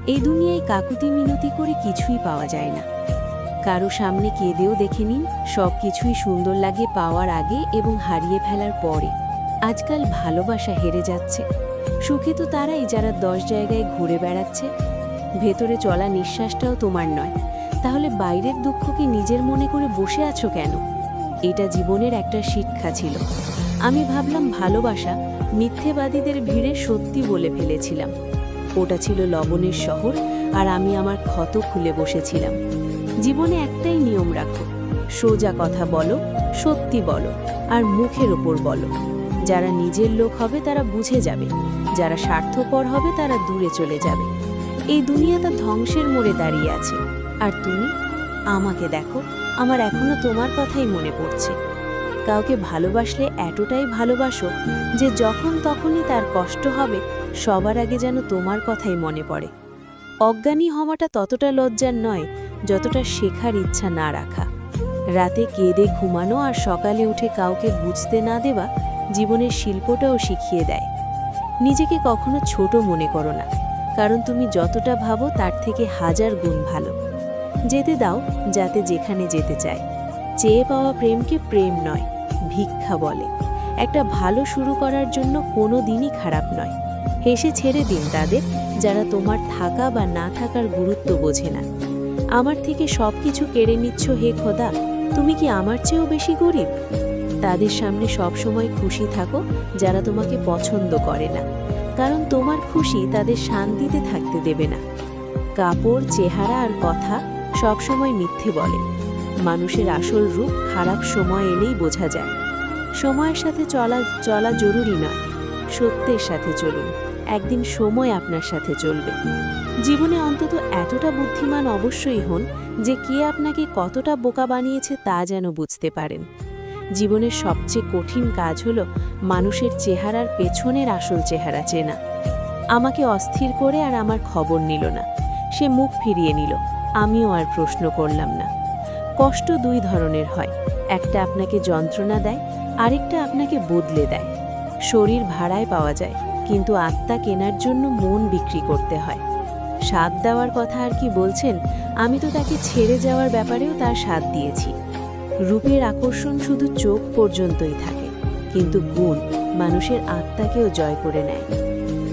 এই দুনিয়ায় কাকুতি মিনতি করে কিছুই পাওয়া যায় না। কারো সামনে কেঁদেও দেখে নিন, সব কিছুই সুন্দর লাগে পাওয়ার আগে এবং হারিয়ে ফেলার পরে। আজকাল ভালোবাসা হেরে যাচ্ছে। সুখী তো তারাই যারা 10 জায়গায় ঘুরে বেড়াচ্ছে। ভেতরে চলা নিঃশ্বাসটাও তোমার নয়, তাহলে বাইরের দুঃখকে নিজের মনে করে বসে আছো কেন? এটা জীবনের একটা শিক্ষা ছিল। আমি ভাবলাম ভালোবাসা মিথ্যেবাদীদের ভিড়ে সত্যি বলে ফেলেছিলাম। ওটা ছিল লবণের শহর, আর আমি আমার ক্ষত খুলে বসেছিলাম। জীবনে একটাই নিয়ম রাখো, সোজা কথা বলো, সত্যি বলো, আর মুখের ওপর বলো। যারা নিজের লোক হবে তারা বুঝে যাবে, যারা স্বার্থপর হবে তারা দূরে চলে যাবে। এই দুনিয়াটা ধ্বংসের মোড়ে দাঁড়িয়ে আছে, আর তুমি আমাকে দেখো, আমার এখনো তোমার কথাই মনে পড়ছে। কাউকে ভালোবাসলে এতটাই ভালোবাসো যে যখন তখনই তার কষ্ট হবে সবার আগে যেন তোমার কথাই মনে পড়ে। অজ্ঞানী হওয়াটা ততটা লজ্জার নয় যতটা শেখার ইচ্ছা না রাখা। রাতে কেঁদে ঘুমানো আর সকালে উঠে কাউকে বুঝতে না দেওয়া জীবনের শিল্পটাও শিখিয়ে দেয়। নিজেকে কখনো ছোট মনে করো না, কারণ তুমি যতটা ভাবো তার থেকে 1000 গুণ ভালো। যেতে দাও যাতে যেখানে যেতে চায়। চেয়ে পাওয়া প্রেমকে প্রেম নয়, ভিক্ষা বলে। একটা ভালো শুরু করার জন্য কোনো দিনই খারাপ নয়। হেসে ছেড়ে দিন তাদের যারা তোমার থাকা বা না থাকার গুরুত্ব বোঝে না। আমার থেকে সব কিছু কেড়ে নিচ্ছ হে খোদা, তুমি কি আমার চেয়েও বেশি গরিব? তাদের সামনে সবসময় খুশি থাকো যারা তোমাকে পছন্দ করে না, কারণ তোমার খুশি তাদের শান্তিতে থাকতে দেবে না। কাপড়, চেহারা আর কথা সবসময় মিথ্যে বলে। মানুষের আসল রূপ খারাপ সময় এলেই বোঝা যায়। সময়ের সাথে চলা জরুরি নয়, সত্যের সাথে চলুন, একদিন সময় আপনার সাথে চলবে। জীবনে অন্তত এতটা বুদ্ধিমান অবশ্যই হন যে কে আপনাকে কতটা বোকা বানিয়েছে তা যেন বুঝতে পারেন। জীবনের সবচেয়ে কঠিন কাজ হলো মানুষের চেহারার পেছনের আসল চেহারা চেনা। আমাকে অস্থির করে আর আমার খবর নিল না, সে মুখ ফিরিয়ে নিল, আমিও আর প্রশ্ন করলাম না। কষ্ট 2 ধরনের হয়, একটা আপনাকে যন্ত্রণা দেয়, আরেকটা আপনাকে বদলে দেয়। শরীর ভাড়ায় পাওয়া যায়, কিন্তু আত্মা কেনার জন্য মন বিক্রি করতে হয়। সাথ দেওয়ার কথা আর কি বলছেন, আমি তো তাকে ছেড়ে যাওয়ার ব্যাপারেও তার সাথ দিয়েছি। রূপের আকর্ষণ শুধু চোখ পর্যন্তই থাকে, কিন্তু গুণ মানুষের আত্মাকেও জয় করে নেয়।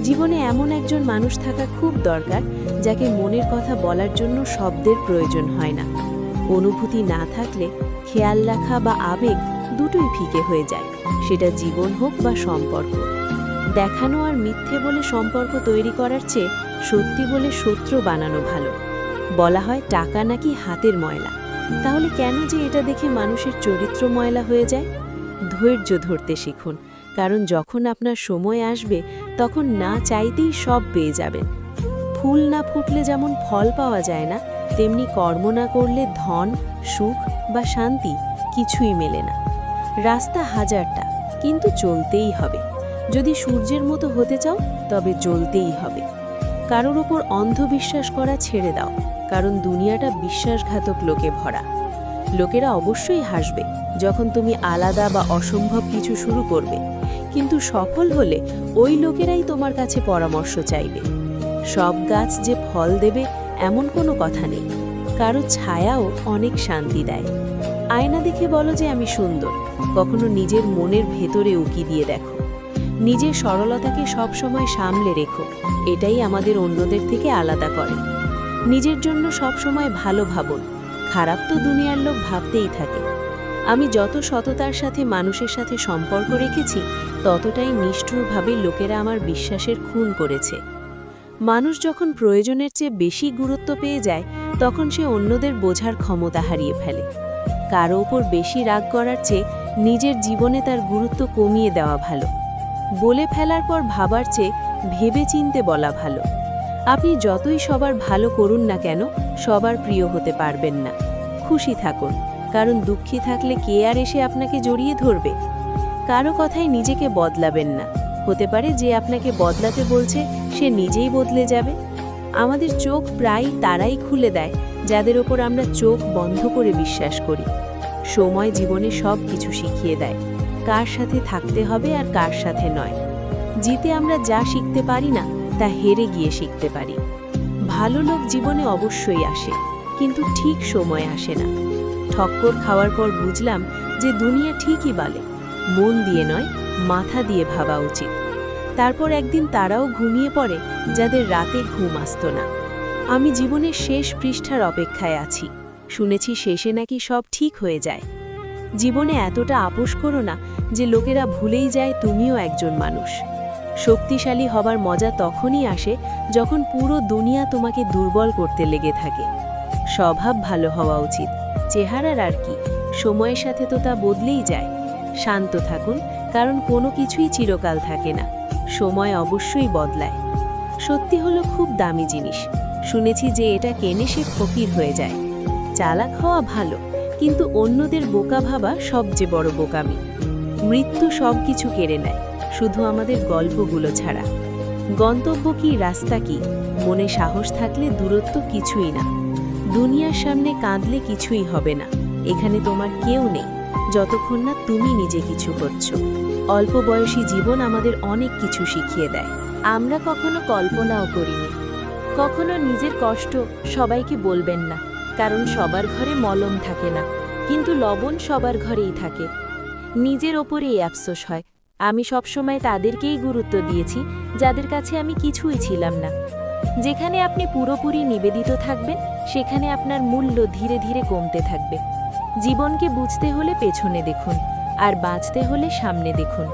জীবনে এমন একজন মানুষ থাকা খুব দরকার যাকে মনের কথা বলার জন্য শব্দের প্রয়োজন হয় না। অনুভূতি না থাকলে খেয়াল রাখা বা আবেগ দুটোই ফিকে হয়ে যায়, সেটা জীবন হোক বা সম্পর্ক। দেখানো আর মিথ্যে বলে সম্পর্ক তৈরি করার চেয়ে সত্যি বলে শত্রু বানানো ভালো। বলা হয় টাকা নাকি হাতের ময়লা, তাহলে কেন যে এটা দেখে মানুষের চরিত্র ময়লা হয়ে যায়? ধৈর্য ধরতে শিখুন, কারণ যখন আপনার সময় আসবে তখন না চাইতেই সব পেয়ে যাবেন। ফুল না ফুটলে যেমন ফল পাওয়া যায় না, তেমনি কর্ম না করলে ধন, সুখ বা শান্তি কিছুই মেলে না। রাস্তা 1000টা, কিন্তু চলতেই হবে। যদি সূর্যের মতো হতে চাও তবে জ্বলতেই হবে। কারোর ওপর অন্ধবিশ্বাস করা ছেড়ে দাও, কারণ দুনিয়াটা বিশ্বাসঘাতক লোকে ভরা। লোকেরা অবশ্যই হাসবে যখন তুমি আলাদা বা অসম্ভব কিছু শুরু করবে, কিন্তু সফল হলে ওই লোকেরাই তোমার কাছে পরামর্শ চাইবে। সব গাছ যে ফল দেবে এমন কোনো কথা নেই, কারো ছায়াও অনেক শান্তি দেয়। আয়না দেখে বলো যে আমি সুন্দর, কখনো নিজের মনের ভেতরে উকি দিয়ে দেখো। নিজের সরলতাকে সবসময় সামলে রেখো, এটাই আমাদের অন্যদের থেকে আলাদা করে। নিজের জন্য সবসময় ভালো ভাবুন, খারাপ তো দুনিয়ার লোক ভাবতেই থাকে। আমি যত সততার সাথে মানুষের সাথে সম্পর্ক রেখেছি, ততটাই নিষ্ঠুরভাবে লোকেরা আমার বিশ্বাসের খুন করেছে। মানুষ যখন প্রয়োজনের চেয়ে বেশি গুরুত্ব পেয়ে যায়, তখন সে অন্যদের বোঝার ক্ষমতা হারিয়ে ফেলে। কারো ওপর বেশি রাগ করার চেয়ে নিজের জীবনে তার গুরুত্ব কমিয়ে দেওয়া ভালো। বলে ফেলার পর ভাবার চেয়ে ভেবে চিনতে বলা ভালো। আপনি যতই সবার ভালো করুন না কেন, সবার প্রিয় হতে পারবেন না। খুশি থাকুন, কারণ দুঃখী থাকলে কে আর এসে আপনাকে জড়িয়ে ধরবে? কারো কথায় নিজেকে বদলাবেন না, হতে পারে যে আপনাকে বদলাতে বলছে সে নিজেই বদলে যাবে। আমাদের চোখ প্রায় তারাই খুলে দেয় যাদের ওপর আমরা চোখ বন্ধ করে বিশ্বাস করি। সময় জীবনে সব কিছু শিখিয়ে দেয়, কার সাথে থাকতে হবে আর কার সাথে নয়। জিতে আমরা যা শিখতে পারি না তা হেরে গিয়ে শিখতে পারি। ভালো লোক জীবনে অবশ্যই আসে, কিন্তু ঠিক সময়ে আসে না। ঠক্কর খাওয়ার পর বুঝলাম যে দুনিয়া ঠিকই বলে, মন দিয়ে নয়, মাথা দিয়ে ভাবা উচিত। তারপর একদিন তারাও ঘুমিয়ে পড়ে যাদের রাতে ঘুম আসত না। আমি জীবনের শেষ পৃষ্ঠার অপেক্ষায় আছি। শুনেছি শেষে নাকি সব ঠিক হয়ে যায়। জীবনে এতটা আপোষ করো না যে লোকেরা ভুলেই যায় তুমিও একজন মানুষ। শক্তিশালী হবার মজা তখনই আসে যখন পুরো দুনিয়া তোমাকে দুর্বল করতে লেগে থাকে। স্বভাব ভালো হওয়া উচিত, চেহারার আর কি, সময়ের সাথে তো তা বদলেই যায়। শান্ত থাকুন, কারণ কোনো কিছুই চিরকাল থাকে না, সময় অবশ্যই বদলায়। সত্যি হলো খুব দামি জিনিস। শুনেছি যে এটা কেনে সে ফকির হয়ে যায়। চালাক হওয়া ভালো, কিন্তু অন্যদের বোকা ভাবা সবচেয়ে বড় বোকামি। মৃত্যু সব কিছু কেড়ে নেয়, শুধু আমাদের গল্পগুলো ছাড়া। গন্তব্য কি, রাস্তা কি, মনে সাহস থাকলে দূরত্ব কিছুই না। দুনিয়ার সামনে কাঁদলে কিছুই হবে না। এখানে তোমার কেউ নেই যতক্ষণ না তুমি নিজে কিছু করছো। অল্প বয়সী জীবন আমাদের অনেক কিছু শিখিয়ে দেয়। আমরা কখনো কল্পনাও করিনি। কখনো নিজের কষ্ট সবাইকে বলবেন না, কারণ সবার ঘরে মলম থাকে না, কিন্তু লবণ সবার ঘরেই থাকে। নিজের ওপরেই আফসোস হয়। আমি সবসময় তাদেরকেই গুরুত্ব দিয়েছি যাদের কাছে আমি কিছুই ছিলাম না। যেখানে আপনি পুরোপুরি নিবেদিত থাকবেন, সেখানে আপনার মূল্য ধীরে ধীরে কমতে থাকবে। জীবনকে বুঝতে হলে পেছনে দেখুন, আর বাঁচতে হলে সামনে দেখুন।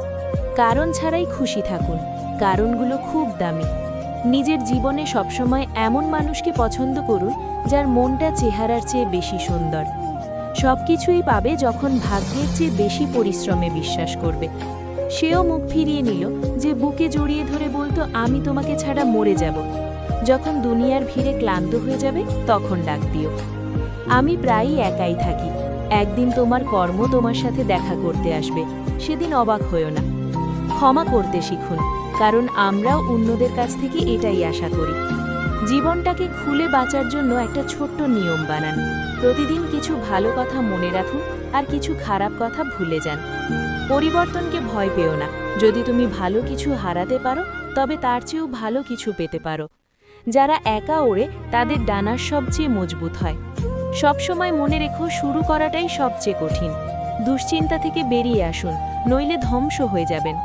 কারণ ছাড়াই খুশি থাকুন, কারণগুলো খুব দামি। নিজের জীবনে সবসময় এমন মানুষকে পছন্দ করুন যার মনটা চেহারার চেয়ে বেশি সুন্দর। সবকিছুই পাবে যখন ভাগ্যের চেয়ে বেশি পরিশ্রমে বিশ্বাস করবে। সেও মুখ ফিরিয়ে নিল যে বুকে জড়িয়ে ধরে বলতো, আমি তোমাকে ছাড়া মরে যাব। যখন দুনিয়ার ভিড়ে ক্লান্ত হয়ে যাবে তখন ডাক দিও। আমি প্রায়ই একাই থাকি। একদিন তোমার কর্ম তোমার সাথে দেখা করতে আসবে, সেদিন অবাক হইও না। ক্ষমা করতে শিখুন, কারণ আমরাও অন্যদের কাছ থেকে এটাই আশা করি। জীবনটাকে খুলে বাঁচার জন্য একটা ছোট্ট নিয়ম বানান। প্রতিদিন কিছু ভালো কথা মনে রাখুন, আর কিছু খারাপ কথা ভুলে যান। পরিবর্তনকে ভয় পেও না। যদি তুমি ভালো কিছু হারাতে পারো, তবে তার চেয়েও ভালো কিছু পেতে পারো। যারা একা ওড়ে তাদের ডানার সবচেয়ে মজবুত হয়। সবসময় মনে রেখো, শুরু করাটাই সবচেয়ে কঠিন। দুশ্চিন্তা থেকে বেরিয়ে আসুন, নইলে ধ্বংস হয়ে যাবেন।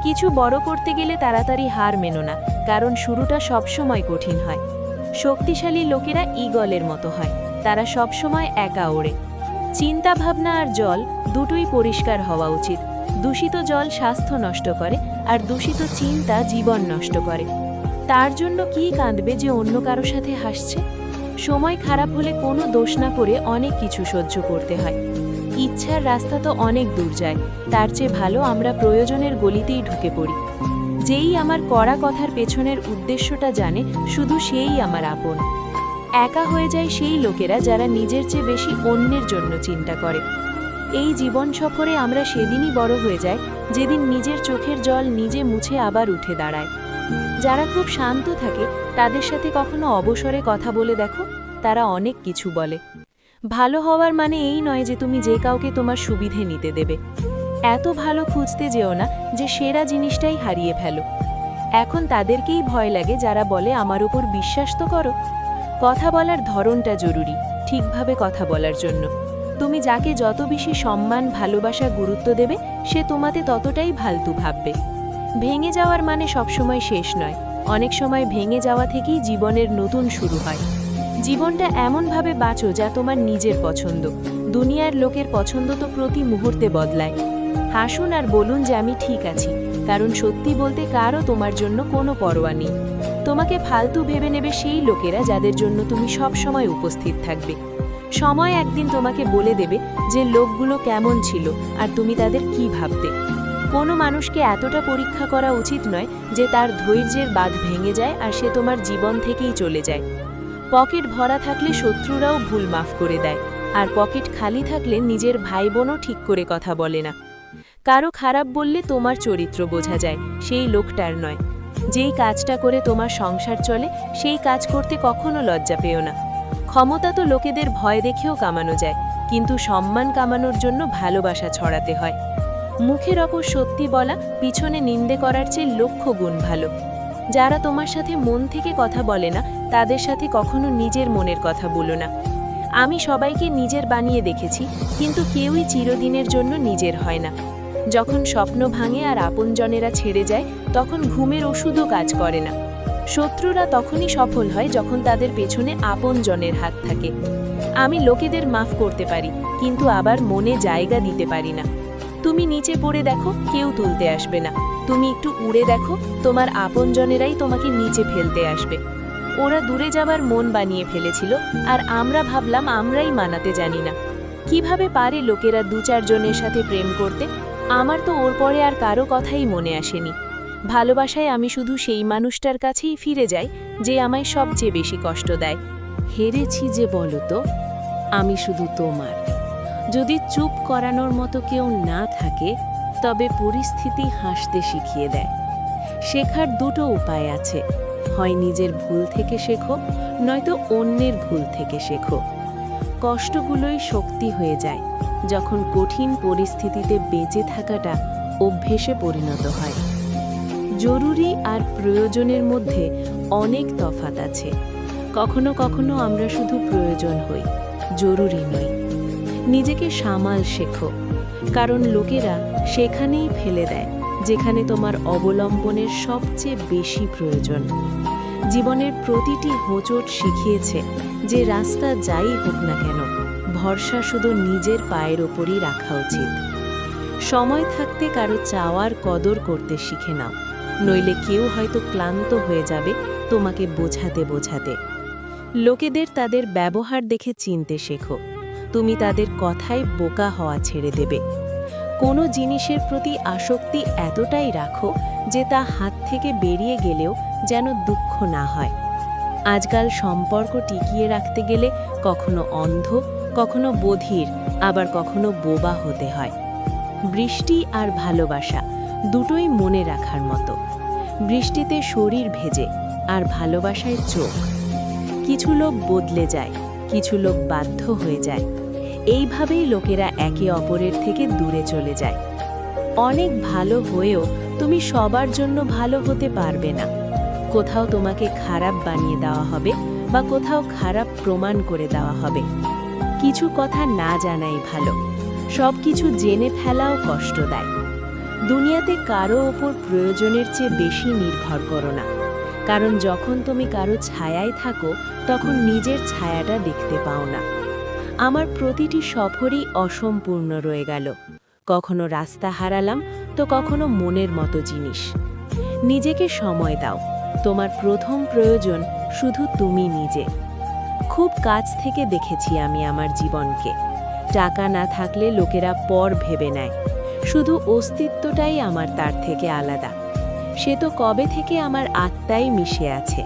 কিছু বড় করতে গেলে তাড়াতাড়ি হার মেনো না, কারণ শুরুটা সবসময় কঠিন হয়। শক্তিশালী লোকেরা ঈগলের মতো হয়, তারা সবসময় একা ওড়ে। চিন্তা ভাবনা আর জল দুটোই পরিষ্কার হওয়া উচিত। দূষিত জল স্বাস্থ্য নষ্ট করে, আর দূষিত চিন্তা জীবন নষ্ট করে। তার জন্য কি কাঁদবে যে অন্য কারো সাথে হাসছে? সময় খারাপ হলে কোনো দোষ না করে অনেক কিছু সহ্য করতে হয়। ইচ্ছার রাস্তা তো অনেক দূর যায়, তার চেয়ে ভালো আমরা প্রয়োজনের গলিতেই ঢুকে পড়ি। যেই আমার কড়া কথার পেছনের উদ্দেশ্যটা জানে, শুধু সেই আমার আপন। একা হয়ে যায় সেই লোকেরা যারা নিজের চেয়ে বেশি অন্যের জন্য চিন্তা করে। এই জীবন সফরে আমরা সেদিনই বড় হয়ে যাই যেদিন নিজের চোখের জল নিজে মুছে আবার উঠে দাঁড়ায়। যারা খুব শান্ত থাকে তাদের সাথে কখনো অবসরে কথা বলে দেখো, তারা অনেক কিছু বলে। ভালো হওয়ার মানে এই নয় যে তুমি যে কাউকে তোমার সুবিধে নিতে দেবে। এত ভালো খুঁজতে যেও না যে সেরা জিনিসটাই হারিয়ে ফেলো। এখন তাদেরকেই ভয় লাগে যারা বলে আমার উপর বিশ্বাস তো করো। কথা বলার ধরনটা জরুরি, ঠিকভাবে কথা বলার জন্য। তুমি যাকে যত বেশি সম্মান, ভালোবাসা, গুরুত্ব দেবে, সে তোমাতে ততটাই ফালতু ভাববে। ভেঙে যাওয়ার মানে সবসময় শেষ নয়, অনেক সময় ভেঙে যাওয়া থেকেই জীবনের নতুন শুরু হয়। জীবনটা এমনভাবে বাঁচো যা তোমার নিজের পছন্দ। দুনিয়ার লোকের পছন্দ তো প্রতি মুহূর্তে বদলায়। হাসুন আর বলুন যে আমি ঠিক আছি, কারণ সত্যি বলতে কারও তোমার জন্য কোনো পরোয়া নেই। তোমাকে ফালতু ভেবে নেবে সেই লোকেরা যাদের জন্য তুমি সব সময় উপস্থিত থাকবে। সময় একদিন তোমাকে বলে দেবে যে লোকগুলো কেমন ছিল আর তুমি তাদের কি ভাবতে। কোনো মানুষকে এতটা পরীক্ষা করা উচিত নয় যে তার ধৈর্যের বাঁধ ভেঙে যায় আর সে তোমার জীবন থেকেই চলে যায়। পকেট ভরা থাকলে শত্রুরাও ভুল মাফ করে দেয়, আর পকেট খালি থাকলে নিজের ভাই বোনও ঠিক করে কথা বলে না। কারো খারাপ বললে তোমার চরিত্র বোঝা যায়, সেই লোকটার নয়। যেই কাজটা করে তোমার সংসার চলে, সেই কাজ করতে কখনো লজ্জা পেও না। ক্ষমতা তো লোকেদের ভয় দেখেও কামানো যায়, কিন্তু সম্মান কামানোর জন্য ভালোবাসা ছড়াতে হয়। মুখের ওপর সত্যি বলা পিছনে নিন্দে করার চেয়ে লক্ষ গুণ ভালো। যারা তোমার সাথে মন থেকে কথা বলে না তাদের সাথে কখনো নিজের মনের কথা বলো না। আমি সবাইকে নিজের বানিয়ে দেখেছি, কিন্তু কেউই চিরদিনের জন্য নিজের হয় না। যখন স্বপ্ন ভাঙে আর আপনজনেরা ছেড়ে যায়, তখন ঘুমের ওষুধও কাজ করে না। শত্রুরা তখনই সফল হয় যখন তাদের পেছনে আপনজনের হাত থাকে। আমি লোকেদের মাফ করতে পারি, কিন্তু আবার মনে জায়গা দিতে পারি না। তুমি নিচে পড়ে দেখো, কেউ তুলতে আসবে না। তুমি একটু উড়ে দেখো, তোমার আপনজনেরাই তোমাকে নিচে ফেলতে আসবে। ওরা দূরে যাবার মন বানিয়ে ফেলেছিল, আর আমরা ভাবলাম আমরাই মানাতে জানি না। কিভাবে পারে লোকেরা 2-4 জনের সাথে প্রেম করতে? আমার তো ওর পরে আর কারো কথাই মনে আসেনি। ভালোবাসায় আমি শুধু সেই মানুষটার কাছেই ফিরে যাই যে আমায় সবচেয়ে বেশি কষ্ট দেয়। হেরেছি যে বলো তো, আমি শুধু তোমার। যদি চুপ করানোর মতো কেউ না থাকে, তবে পরিস্থিতি হাসতে শিখিয়ে দেয়। শেখার দুটো উপায় আছে, হয় নিজের ভুল থেকে শেখো, নয়তো অন্যের ভুল থেকে শেখো। কষ্টগুলোই শক্তি হয়ে যায় যখন কঠিন পরিস্থিতিতে বেঁচে থাকাটা অভ্যেসে পরিণত হয়। জরুরি আর প্রয়োজনের মধ্যে অনেক তফাৎ আছে। কখনো কখনো আমরা শুধু প্রয়োজন হই, জরুরি নই। নিজেকে সামাল শেখো, কারণ লোকেরা সেখানেই ফেলে দেয় যেখানে তোমার অবলম্বনের সবচেয়ে বেশি প্রয়োজন। জীবনের প্রতিটি হোঁচট শিখিয়েছে যে রাস্তা যাই হোক না কেন, ভরসা শুধু নিজের পায়ের ওপরই রাখা উচিত। সময় থাকতে কারো চাওয়ার কদর করতে শিখে নাও, নইলে কেউ হয়তো ক্লান্ত হয়ে যাবে তোমাকে বোঝাতে বোঝাতে। লোকেদের তাদের ব্যবহার দেখে চিনতে শেখো, তুমি তাদের কথায় বোকা হওয়া ছেড়ে দেবে। কোনো জিনিসের প্রতি আসক্তি এতটাই রাখো যে তা হাত থেকে বেরিয়ে গেলেও যেন দুঃখ না হয়। আজকাল সম্পর্ক টিকিয়ে রাখতে গেলে কখনো অন্ধ, কখনো বধির, আবার কখনো বোবা হতে হয়। বৃষ্টি আর ভালোবাসা দুটোই মনে রাখার মতো। বৃষ্টিতে শরীর ভেজে, আর ভালোবাসায় চোখ। কিছু লোক বদলে যায়, কিছু লোক বাধ্য হয়ে যায়। এইভাবেই লোকেরা একে অপরের থেকে দূরে চলে যায়। অনেক ভালো হয়েও তুমি সবার জন্য ভালো হতে পারবে না। কোথাও তোমাকে খারাপ বানিয়ে দেওয়া হবে, বা কোথাও খারাপ প্রমাণ করে দেওয়া হবে। কিছু কথা না জানাই ভালো, সব কিছু জেনে ফেলাও কষ্ট দেয়। দুনিয়াতে কারো ওপর প্রয়োজনের চেয়ে বেশি নির্ভর করো না, কারণ যখন তুমি কারো ছায়ায় থাকো তখন নিজের ছায়াটা দেখতে পাও না। আমার প্রতিটি সফরই অসম্পূর্ণ রয়ে গেল। কখনো রাস্তা হারালাম, তো কখনো মনের মতো জিনিস। নিজেকে সময় দাও, তোমার প্রথম প্রয়োজন শুধু তুমি নিজে। খুব কাছ থেকে দেখেছি আমি আমার জীবনকে। টাকা না থাকলে লোকেরা পর ভেবে নেয়, শুধু অস্তিত্বটাই আমার তার থেকে আলাদা। সে তো কবে থেকে আমার আত্মায় মিশে আছে।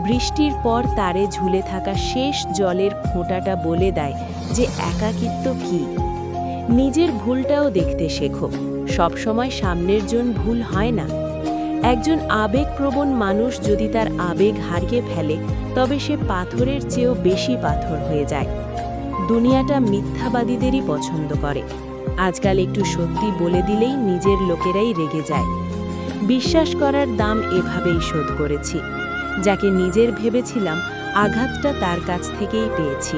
বৃষ্টির পর তারে ঝুলে থাকা শেষ জলের ফোঁটাটা বলে দেয় যে একাকিত্ব কি। নিজের ভুলটাও দেখতে শেখো, সবসময় সামনের জন ভুল হয় না। একজন আবেগপ্রবণ মানুষ যদি তার আবেগ হারিয়ে ফেলে, তবে সে পাথরের চেয়েও বেশি পাথর হয়ে যায়। দুনিয়াটা মিথ্যাবাদীদেরই পছন্দ করে। আজকাল একটু সত্যি বলে দিলেই নিজের লোকেরাই রেগে যায়। বিশ্বাস করার দাম এভাবেই শোধ করেছি। যাকে নিজের ভেবেছিলাম, আঘাতটা তার কাছ থেকেই পেয়েছি।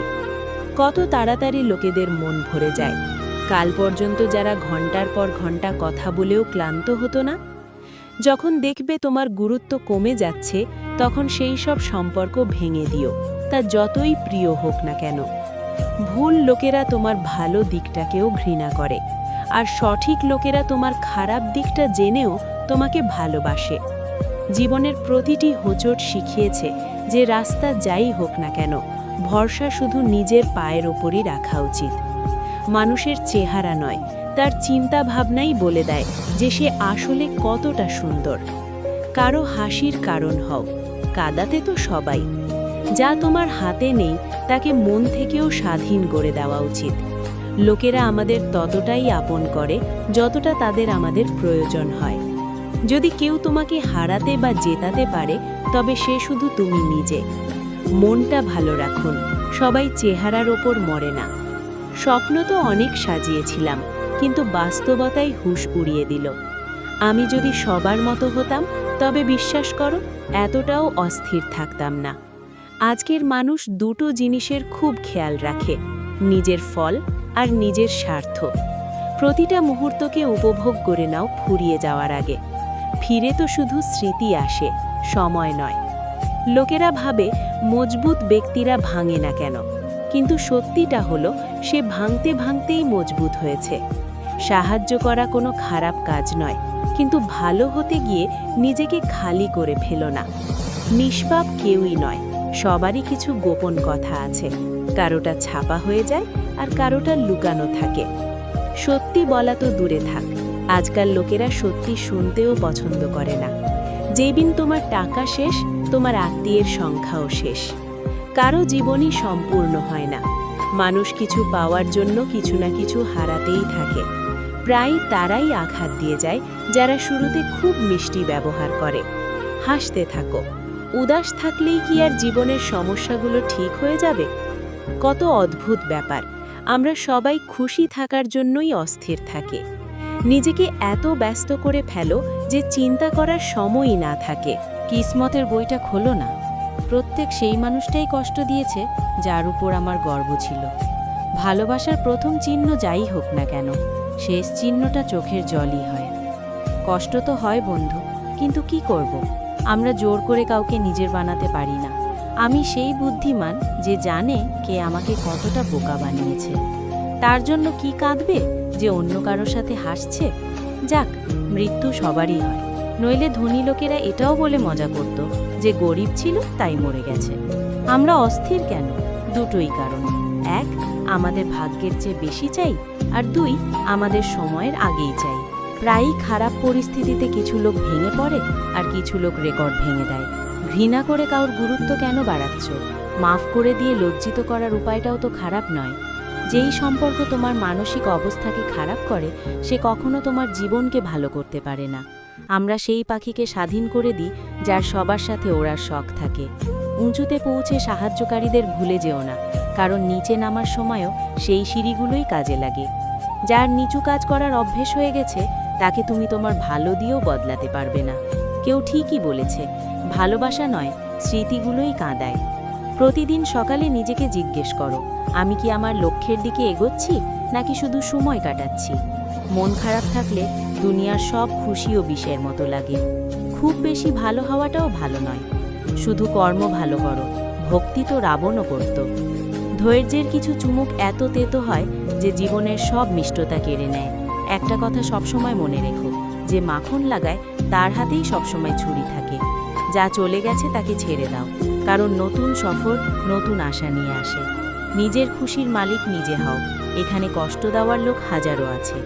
কত তাড়াতাড়ি লোকেদের মন ভরে যায়। কাল পর্যন্ত যারা ঘন্টার পর ঘন্টা কথা বলেও ক্লান্ত হতো না, যখন দেখবে তোমার গুরুত্ব কমে যাচ্ছে, তখন সেই সব সম্পর্ক ভেঙে দিও, তা যতই প্রিয় হোক না কেন। ভুল লোকেরা তোমার ভালো দিকটাকেও ঘৃণা করে, আর সঠিক লোকেরা তোমার খারাপ দিকটা জেনেও তোমাকে ভালোবাসে। জীবনের প্রতিটি হোঁচট শিখিয়েছে যে রাস্তা যাই হোক না কেন, ভরসা শুধু নিজের পায়ের ওপরই রাখা উচিত। মানুষের চেহারা নয়, তার চিন্তা ভাবনাই বলে দেয় যে সে আসলে কতটা সুন্দর। কারো হাসির কারণ হও, কাঁদাতে তো সবাই। যা তোমার হাতে নেই তাকে মন থেকেও স্বাধীন করে দেওয়া উচিত। লোকেরা আমাদের ততটাই আপন করে যতটা তাদের আমাদের প্রয়োজন হয়। যদি কেউ তোমাকে হারাতে বা জেতাতে পারে, তবে সে শুধু তুমি নিজে। মনটা ভালো রাখুন, সবাই চেহারার ওপর মরে না। স্বপ্ন তো অনেক সাজিয়েছিলাম, কিন্তু বাস্তবতাই হুঁশ উড়িয়ে দিল। আমি যদি সবার মতো হতাম, তবে বিশ্বাস করো, এতটাও অস্থির থাকতাম না। আজকের মানুষ দুটো জিনিসের খুব খেয়াল রাখে, নিজের ফল আর নিজের স্বার্থ। প্রতিটা মুহূর্তকে উপভোগ করে নাও ফুরিয়ে যাওয়ার আগে। ফিরে তো শুধু স্মৃতি আসে, সময় নয়। লোকেরা ভাবে মজবুত ব্যক্তিরা ভাঙে না কেন, কিন্তু সত্যিটা হলো সে ভাঙতে ভাঙতেই মজবুত হয়েছে। সাহায্য করা কোনো খারাপ কাজ নয়, কিন্তু ভালো হতে গিয়ে নিজেকে খালি করে ফেলো না। নিষ্পাপ কেউই নয়, সবারই কিছু গোপন কথা আছে। কারোটা ছাপা হয়ে যায় আর কারোটা লুকানো থাকে। সত্যি বলা তো দূরে থাক, আজকাল লোকেরা সত্যি শুনতেও পছন্দ করে না। যেদিন তোমার টাকা শেষ, তোমার আত্মীয়ের সংখ্যাও শেষ। কারো জীবনই সম্পূর্ণ হয় না। মানুষ কিছু পাওয়ার জন্য কিছু না কিছু হারাতেই থাকে। প্রায় তারাই আঘাত দিয়ে যায় যারা শুরুতে খুব মিষ্টি ব্যবহার করে। হাসতে থাকো, উদাস থাকলেই কি আর জীবনের সমস্যাগুলো ঠিক হয়ে যাবে? কত অদ্ভুত ব্যাপার, আমরা সবাই খুশি থাকার জন্যই অস্থির থাকি। নিজেকে এত ব্যস্ত করে ফেলো যে চিন্তা করার সময়ই না থাকে। কিসমতের বইটা খোলো না, প্রত্যেক সেই মানুষটাই কষ্ট দিয়েছে যার উপর আমার গর্ব ছিল। ভালোবাসার প্রথম চিহ্ন যাই হোক না কেন, শেষ চিহ্নটা চোখের জলই হয়। কষ্ট তো হয় বন্ধু, কিন্তু কি করব? আমরা জোর করে কাউকে নিজের বানাতে পারি না। আমি সেই বুদ্ধিমান যে জানে কে আমাকে কতটা বোকা বানিয়েছে। তার জন্য কি কাঁদবে যে অন্য কারোর সাথে হাসছে? যাক, মৃত্যু সবারই হয়, নইলে ধনী লোকেরা এটাও বলে মজা করত যে গরিব ছিল তাই মরে গেছে। আমরা অস্থির কেন? দুটোই কারণ। এক, আমাদের ভাগ্যের চেয়ে বেশি চাই, আর দুই, আমাদের সময়ের আগেই চাই। প্রায়ই খারাপ পরিস্থিতিতে কিছু লোক ভেঙে পড়ে আর কিছু লোক রেকর্ড ভেঙে দেয়। ঘৃণা করে কারোর গুরুত্ব কেন বাড়াচ্ছ? মাফ করে দিয়ে লজ্জিত করার উপায়টাও তো খারাপ নয়। যেই সম্পর্ক তোমার মানসিক অবস্থাকে খারাপ করে, সে কখনো তোমার জীবনকে ভালো করতে পারে না। আমরা সেই পাখিকে স্বাধীন করে দিই যার সবার সাথে ওড়ার শখ থাকে। উঁচুতে পৌঁছে সাহায্যকারীদের ভুলে যেও না, কারণ নিচে নামার সময়ও সেই সিঁড়িগুলোই কাজে লাগে। যার নিচু কাজ করার অভ্যেস হয়ে গেছে, তাকে তুমি তোমার ভালো দিয়েও বদলাতে পারবে না। কেউ ঠিকই বলেছে, ভালোবাসা নয়, স্মৃতিগুলোই কাঁদায়। প্রতিদিন সকালে নিজেকে জিজ্ঞেস করো, আমি কি আমার লক্ষ্যের দিকে এগোচ্ছি নাকি শুধু সময় কাটাচ্ছি? মন খারাপ থাকলে দুনিয়ার সব খুশিও বিষের মতো লাগে। খুব বেশি ভালো হওয়াটাও ভালো নয়, শুধু কর্ম ভালো করো। ভক্তি তো রাবণও করত। ধৈর্যের কিছু চুমুক এত তেতো হয় যে জীবনের সব মিষ্টতা কেড়ে নেয়। একটা কথা সবসময় মনে রেখো, যে মাখন লাগায় তার হাতেই সবসময় ছুরি থাকে। যা চলে গেছে তাকে ছেড়ে দাও, কারণ নতুন সফর নতুন আশা নিয়ে আসে। নিজের খুশির মালিক নিজে হও, এখানে কষ্ট দেওয়ার লোক হাজারো আছে।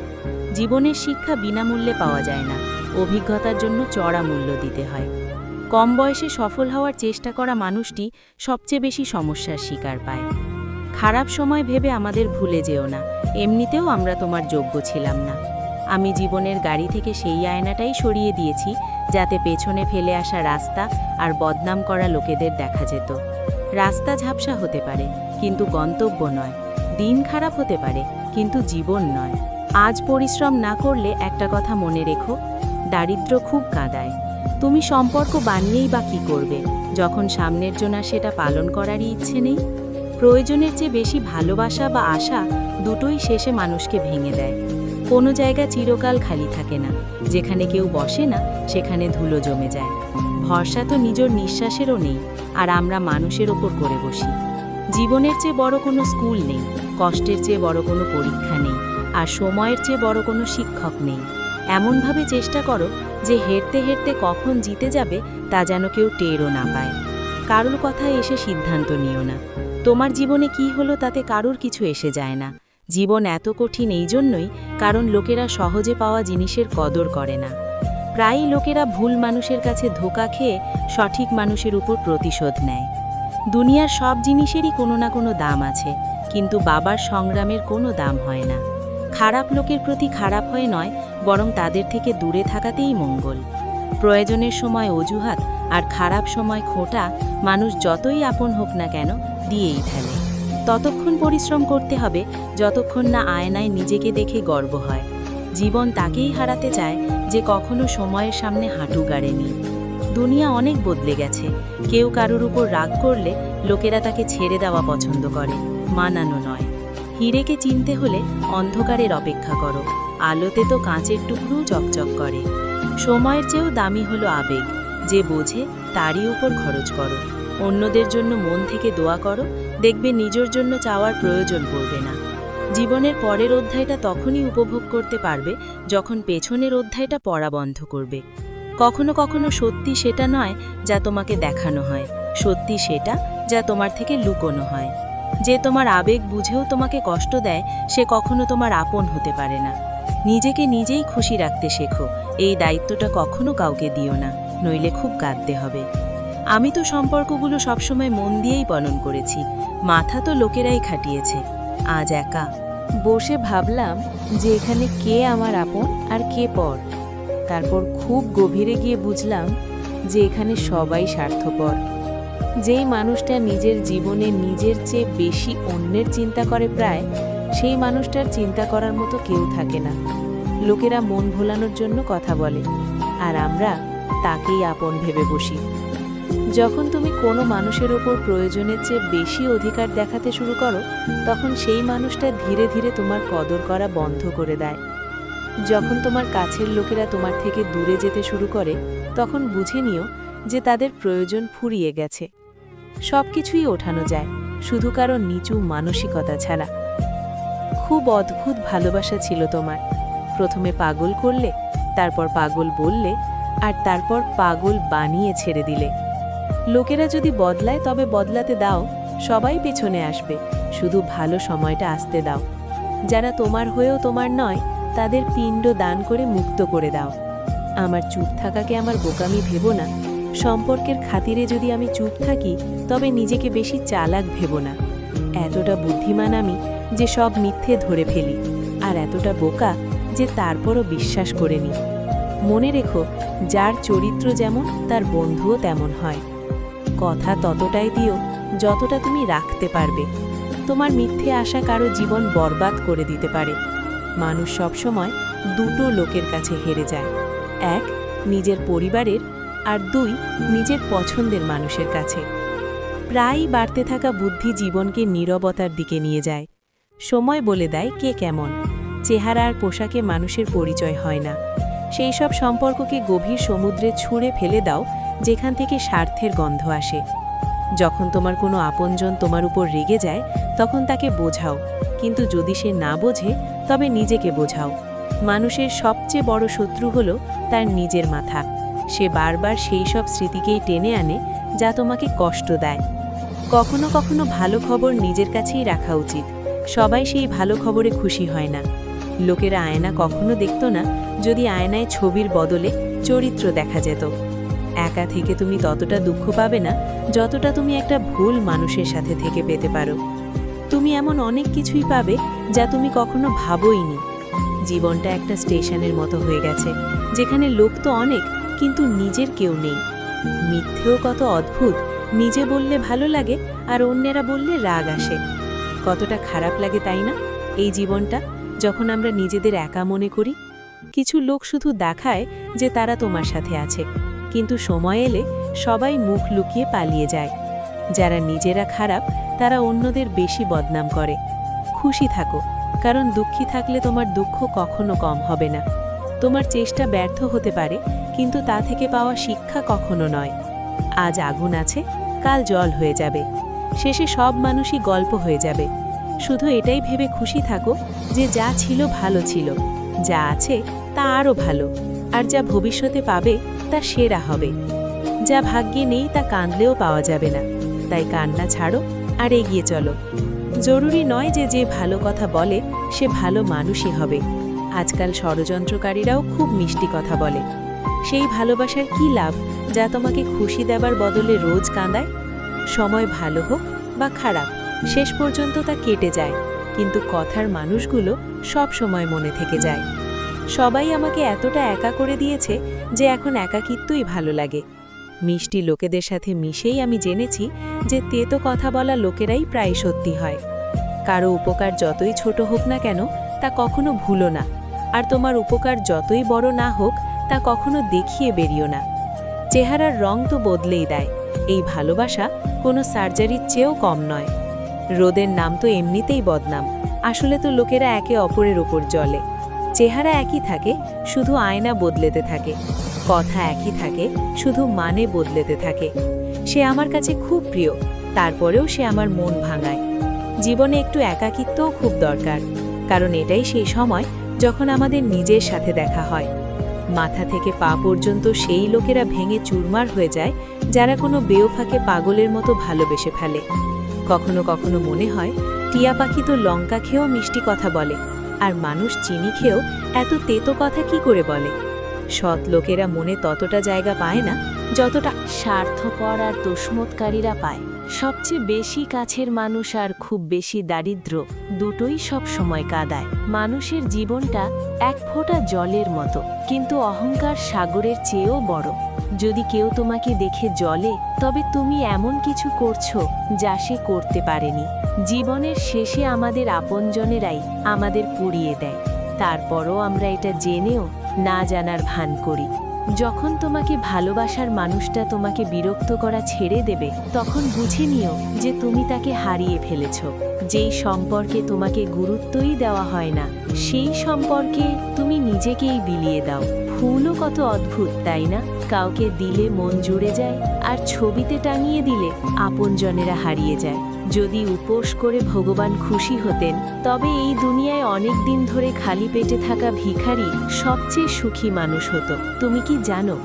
জীবনের শিক্ষা বিনামূল্যে পাওয়া যায় না, অভিজ্ঞতার জন্য চড়া মূল্য দিতে হয়। কম বয়সে সফল হওয়ার চেষ্টা করা মানুষটি সবচেয়ে বেশি সমস্যার শিকার পায়। খারাপ সময় ভেবে আমাদের ভুলে যেও না, এমনিতেও আমরা তোমার যোগ্য ছিলাম না। আমি জীবনের গাড়ি থেকে সেই আয়নাটাই সরিয়ে দিয়েছি যাতে পেছনে ফেলে আসা রাস্তা আর বদনাম করা লোকেদের দেখা যেত। রাস্তা ঝাপসা হতে পারে, কিন্তু গন্তব্য নয়। দিন খারাপ হতে পারে, কিন্তু জীবন নয়। আজ পরিশ্রম না করলে একটা কথা মনে রেখো, দারিদ্র্য খুব কাঁদায়। তুমি সম্পর্ক বানিয়েই বা কী করবে যখন সামনের জন্য সেটা পালন করারই ইচ্ছে নেই? প্রয়োজনের চেয়ে বেশি ভালোবাসা বা আশা দুটোই শেষে মানুষকে ভেঙে দেয়। কোনো জায়গা চিরকাল খালি থাকে না, যেখানে কেউ বসে না সেখানে ধুলো জমে যায়। ভরসা তো নিজের নিঃশ্বাসেরও নেই, আর আমরা মানুষের ওপর করে বসি। জীবনের চেয়ে বড় কোনো স্কুল নেই, কষ্টের চেয়ে বড় কোনো পরীক্ষা নেই, আর সময়ের চেয়ে বড় কোনো শিক্ষক নেই। এমনভাবে চেষ্টা করো যে হেরতে হেরতে কখন জিতে যাবে তা যেন কেউ টেরও না পায়। কারোর কথায় এসে সিদ্ধান্ত নিও না। তোমার জীবনে কি হলো তাতে কারোর কিছু এসে যায় না। জীবন এত কঠিন এই জন্যই কারণ লোকেরা সহজে পাওয়া জিনিসের কদর করে না। প্রায়ই লোকেরা ভুল মানুষের কাছে ধোঁকা খেয়ে সঠিক মানুষের উপর প্রতিশোধ নেয়। দুনিয়ার সব জিনিসেরই কোনো না কোনো দাম আছে, কিন্তু বাবার সংগ্রামের কোনো দাম হয় না। খারাপ লোকের প্রতি খারাপ হয়ে নয়, বরং তাদের থেকে দূরে থাকাতেই মঙ্গল। প্রয়োজনের সময় অজুহাত আর খারাপ সময় খোঁটা মানুষ যতই আপন হোক না কেন দিয়েই ফেলে। ততক্ষণ পরিশ্রম করতে হবে যতক্ষণ না আয়নায় নিজেকে দেখে গর্ব হয়। জীবন তাকেই হারাতে চায় যে কখনো সময়ের সামনে হাঁটু গাড়েনি। দুনিয়া অনেক বদলে গেছে। কেউ কারোর উপর রাগ করলে লোকেরা তাকে ছেড়ে দেওয়া পছন্দ করে, মানানো নয়। হিরেকে চিনতে হলে অন্ধকারের অপেক্ষা করো, আলোতে তো কাঁচের টুকরোও চকচক করে। সময়ের চেয়েও দামি হলো আবেগ, যে বোঝে তারই উপর খরচ করো। অন্যদের জন্য মন থেকে দোয়া করো, দেখবে নিজের জন্য চাওয়ার প্রয়োজন পড়বে না। জীবনের পরের অধ্যায়টা তখনই উপভোগ করতে পারবে যখন পেছনের অধ্যায়টা পড়া বন্ধ করবে। কখনো কখনো সত্যি সেটা নয় যা তোমাকে দেখানো হয়, সত্যি সেটা যা তোমার থেকে লুকোনো হয়। যে তোমার আবেগ বুঝেও তোমাকে কষ্ট দেয়, সে কখনো তোমার আপন হতে পারে না। নিজেকে নিজেই খুশি রাখতে শেখো, এই দায়িত্বটা কখনো কাউকে দিও না, নইলে খুব কাঁদতে হবে। আমি তো সম্পর্কগুলো সবসময় মন দিয়েই পালন করেছি, মাথা তো লোকেরাই খাটিয়েছে। আজ একা বসে ভাবলাম যে এখানে কে আমার আপন আর কে পর। তারপর খুব গভীরে গিয়ে বুঝলাম যে এখানে সবাই স্বার্থপর। যেই মানুষটা নিজের জীবনে নিজের চেয়ে বেশি অন্যের চিন্তা করে প্রায়, সেই মানুষটার চিন্তা করার মতো কেউ থাকে না। লোকেরা মন ভোলানোর জন্য কথা বলে, আর আমরা তাকেই আপন ভেবে বসি। যখন তুমি কোনো মানুষের ওপর প্রয়োজনের চেয়ে বেশি অধিকার দেখাতে শুরু করো, তখন সেই মানুষটা ধীরে ধীরে তোমার কদর করা বন্ধ করে দেয়। যখন তোমার কাছের লোকেরা তোমার থেকে দূরে যেতে শুরু করে, তখন বুঝে নিও যে তাদের প্রয়োজন ফুরিয়ে গেছে। সব কিছুই ওঠানো যায়, শুধু কারো নিচু মানসিকতা ছাড়া। খুব অদ্ভুত ভালোবাসা ছিল তোমার। প্রথমে পাগল করলে, তারপর পাগল বললে, আর তারপর পাগল বানিয়ে ছেড়ে দিলে। লোকেরা যদি বদলায় তবে বদলাতে দাও, সবাই পেছনে আসবে, শুধু ভালো সময়টা আসতে দাও। যারা তোমার হয়েও তোমার নয়, তাদের পিণ্ড দান করে মুক্ত করে দাও। আমার চুপ থাকাকে আমার বোকামি ভেবো না। সম্পর্কের খাতিরে যদি আমি চুপ থাকি, তবে নিজেকে বেশি চালাক ভেবো না। এতটা বুদ্ধিমান আমি যে সব মিথ্যে ধরে ফেলি, আর এতটা বোকা যে তারপরও বিশ্বাস করে নিই। মনে রেখো, যার চরিত্র যেমন তার বন্ধুও তেমন হয়। কথা ততটাই দিও যতটা তুমি রাখতে পারবে। তোমার মিথ্যে আশা কারো জীবন বরবাদ করে দিতে পারে। মানুষ সবসময় দুটো লোকের কাছে হেরে যায়, এক নিজের পরিবারের, আর দুই নিজের পছন্দের মানুষের কাছে। প্রায়ই বাড়তে থাকা বুদ্ধি জীবনকে নীরবতার দিকে নিয়ে যায়। সময় বলে দেয় কে কেমন। চেহারা আর পোশাকে মানুষের পরিচয় হয় না। সেই সব সম্পর্ককে গভীর সমুদ্রে ছুঁড়ে ফেলে দাও যেখান থেকে স্বার্থের গন্ধ আসে। যখন তোমার কোনো আপনজন তোমার উপর রেগে যায়, তখন তাকে বোঝাও, কিন্তু যদি সে না বোঝে তবে নিজেকে বোঝাও। মানুষের সবচেয়ে বড় শত্রু হলো তার নিজের মাথা। সে বারবার সেই সব স্মৃতিকেই টেনে আনে যা তোমাকে কষ্ট দেয়। কখনো কখনো ভালো খবর নিজের কাছেই রাখা উচিত। সবাই সেই ভালো খবরে খুশি হয় না। লোকেরা আয়না কখনো দেখত না যদি আয়নায় ছবির বদলে চরিত্র দেখা যেত। একা থেকে তুমি ততটা দুঃখ পাবে না যতটা তুমি একটা ভুল মানুষের সাথে থেকে পেতে পারো। তুমি এমন অনেক কিছুই পাবে যা তুমি কখনো ভাবোইনি। জীবনটা একটা স্টেশনের মতো হয়ে গেছে, যেখানে লোক তো অনেক, কিন্তু নিজের কেউ নেই। মিথ্যেও কত অদ্ভুত, নিজে বললে ভালো লাগে আর অন্যেরা বললে রাগ আসে। কতটা খারাপ লাগে তাই না এই জীবনটা, যখন আমরা নিজেদের একা মনে করি। কিছু লোক শুধু দেখায় যে তারা তোমার সাথে আছে, কিন্তু সময় এলে সবাই মুখ লুকিয়ে পালিয়ে যায়। যারা নিজেরা খারাপ তারা অন্যদের বেশি বদনাম করে। খুশি থাকো, কারণ দুঃখী থাকলে তোমার দুঃখ কখনো কম হবে না। তোমার চেষ্টা ব্যর্থ হতে পারে, কিন্তু তা থেকে পাওয়া শিক্ষা কখনো নয়। আজ আগুন আছে, কাল জল হয়ে যাবে, শেষে সব মানুষই গল্প হয়ে যাবে। শুধু এটাই ভেবে খুশি থাকো যে যা ছিল ভালো ছিল, যা আছে তা আরও ভালো, আর যা ভবিষ্যতে পাবে তা সেরা হবে। যা ভাগ্যে নেই তা কাঁদলেও পাওয়া যাবে না, তাই কান্না ছাড়ো আর এগিয়ে চলো। জরুরি নয় যে যে ভালো কথা বলে সে ভালো মানুষই হবে। আজকাল ষড়যন্ত্রকারীরাও খুব মিষ্টি কথা বলে। সেই ভালোবাসার কি লাভ যা তোমাকে খুশি দেবার বদলে রোজ কাঁদায়? সময় ভালো হোক বা খারাপ, শেষ পর্যন্ত তা কেটে যায়, কিন্তু কথার মানুষগুলো সব সময় মনে থেকে যায়। সবাই আমাকে এতটা একা করে দিয়েছে যে এখন একাকিত্বই ভালো লাগে। মিষ্টি লোকেদের সাথে মিশেই আমি জেনেছি যে তেতো কথা বলা লোকেরাই প্রায় সত্যি হয়। কারো উপকার যতই ছোট হোক না কেন তা কখনো ভুলো না, আর তোমার উপকার যতই বড় না হোক তা কখনো দেখিয়ে বেরিও না। চেহারার রং তো বদলেই দেয়। এই ভালোবাসা কোনো সার্জারির চেয়েও কম নয়। রোদের নাম তো এমনিতেই বদনাম, আসলে তো লোকেরা একে অপরের ওপর জ্বলে। চেহারা একই থাকে, শুধু আয়না বদলেতে থাকে। কথা একই থাকে, শুধু মানে বদলেতে থাকে। সে আমার কাছে খুব প্রিয়, তারপরেও সে আমার মন ভাঙায়। জীবনে একটু একাকিত্বও খুব দরকার, কারণ এটাই সেই সময় যখন আমাদের নিজের সাথে দেখা হয়। মাথা থেকে পা পর্যন্ত সেই লোকেরা ভেঙে চুরমার হয়ে যায় যারা কোনো বেওফাকে পাগলের মতো ভালোবেসে ফেলে। কখনো কখনো মনে হয় টিয়া পাখি তো লঙ্কা খেয়েও মিষ্টি কথা বলে, আর মানুষ চিনি খেয়েও এত তেতো কথা কি করে বলে। সৎ লোকেরা মনে ততটা জায়গা পায় না যতটা স্বার্থপর আর তোষমৎকারীরা পায়। সবচেয়ে বেশি কাছের মানুষ আর খুব বেশি দারিদ্র দুটোই সব সময় কাঁদায়। মানুষের জীবনটা এক ফোঁটা জলের মতো, কিন্তু অহংকার সাগরের চেয়েও বড়। যদি কেউ তোমাকে দেখে জ্বলে, তবে তুমি এমন কিছু করছো যা সে করতে পারেনি। জীবনের শেষে আমাদের আপনজনেরাই আমাদের পুড়িয়ে দেয়, তারপরও আমরা এটা জেনেও না জানার ভান করি। যখন তোমাকে ভালোবাসার মানুষটা তোমাকে বিরক্ত করা ছেড়ে দেবে, তখন বুঝে নিও যে তুমি তাকে হারিয়ে ফেলেছ। যেই সম্পর্কে তোমাকে গুরুত্বই দেওয়া হয় না, সেই সম্পর্কে তুমি নিজেকেই বিলিয়ে দাও। ফুলও কত অদ্ভুত, তাই না? কাউকে দিলে মন জুড়ে যায়, আর ছবিতে টাঙিয়ে দিলে আপনজনেরা হারিয়ে যায়। যদি উপোস করে ভগবান খুশি হতেন, তবে এই দুনিয়ায় অনেক দিন ধরে খালি পেটে থাকা ভিখারি সবচেয়ে সুখী মানুষ হতো। তুমি কি জানো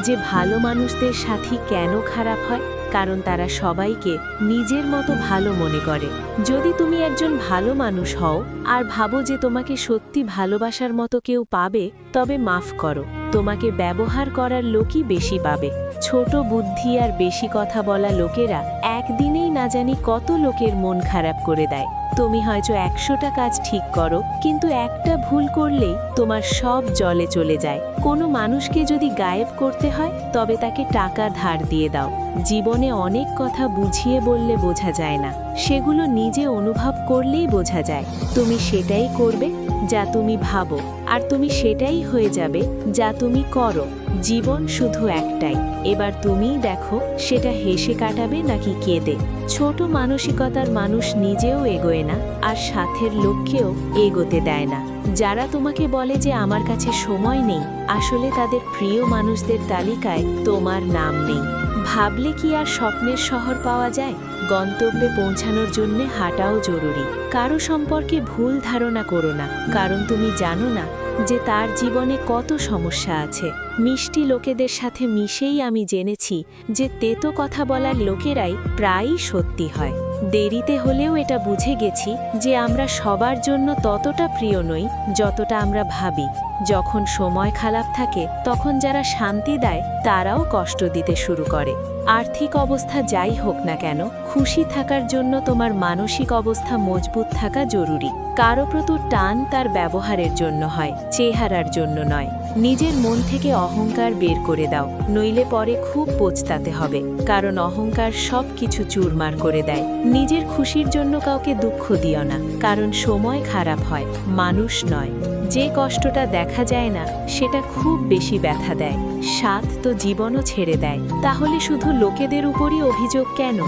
যে ভালো মানুষদের সাথী কেন খারাপ হয়? কারণ তারা সবাইকে নিজের মতো ভালো মনে করে। যদি তুমি একজন ভালো মানুষ হও আর ভাবো যে তোমাকে সত্যি ভালোবাসার মতো কেউ পাবে, তবে মাফ করো, তোমাকে ব্যবহার করার লোকই বেশি পাবে। ছোট বুদ্ধি আর বেশি কথা বলা লোকেরা একদিনেই না জানি কত লোকের মন খারাপ করে দেয়। তুমি হয়তো 100টা কাজ ঠিক করো, কিন্তু একটা ভুল করলেই তোমার সব জলে চলে যায়। কোনো মানুষকে যদি গায়েব করতে হয়, তবে তাকে টাকা ধার দিয়ে দাও। জীবনে অনেক কথা বুঝিয়ে বললে বোঝা যায় না, সেগুলো নিজে অনুভব করলেই বোঝা যায়। তুমি সেটাই করবে যা তুমি ভাবো, আর তুমি সেটাই হয়ে যাবে যা তুমি করো। জীবন শুধু একটাই, এবার তুমিই দেখো সেটা হেসে কাটাবে নাকি কেঁদে। ছোট মানসিকতার মানুষ নিজেও এগোয় না, আর সাথের লোককেও এগোতে দেয় না। যারা তোমাকে বলে যে আমার কাছে সময় নেই, আসলে তাদের প্রিয় মানুষদের তালিকায় তোমার নাম নেই। ভাবলে কি আর স্বপ্নের শহর পাওয়া যায়? গন্তব্যে পৌঁছানোর জন্য হাঁটাও জরুরি। কারো সম্পর্কে ভুল ধারণা করো না, কারণ তুমি জানো না যে তার জীবনে কত সমস্যা আছে। মিষ্টি লোকেদের সাথে মিশেই আমি জেনেছি যে তেতো কথা বলার লোকেরাই প্রায়ই সত্যি হয়। দেরিতে হলেও এটা বুঝে গেছি যে আমরা সবার জন্য ততটা প্রিয় নই যতটা আমরা ভাবি। যখন সময় খারাপ থাকে, তখন যারা শান্তি দেয় তারাও কষ্ট দিতে শুরু করে। আর্থিক অবস্থা যাই হোক না কেন, খুশি থাকার জন্য তোমার মানসিক অবস্থা মজবুত থাকা জরুরি। কারো প্রতি টান তার ব্যবহারের জন্য হয়, চেহারার জন্য নয়। নিজের মন থেকে অহংকার বের করে দাও, নইলে পরে খুব পচতাতে হবে, কারণ অহংকার সব কিছু চুরমার করে দেয়। নিজের খুশির জন্য কাউকে দুঃখ দিও না, কারণ সময় খারাপ হয়, মানুষ নয়। যে কষ্টটা দেখা যায় না, সেটা খুব বেশি ব্যথা দেয়। স্বাদ তো জীবনও ছেড়ে দেয়। তাহলে শুধু লোকেদের উপরই অভিযোগ কেন?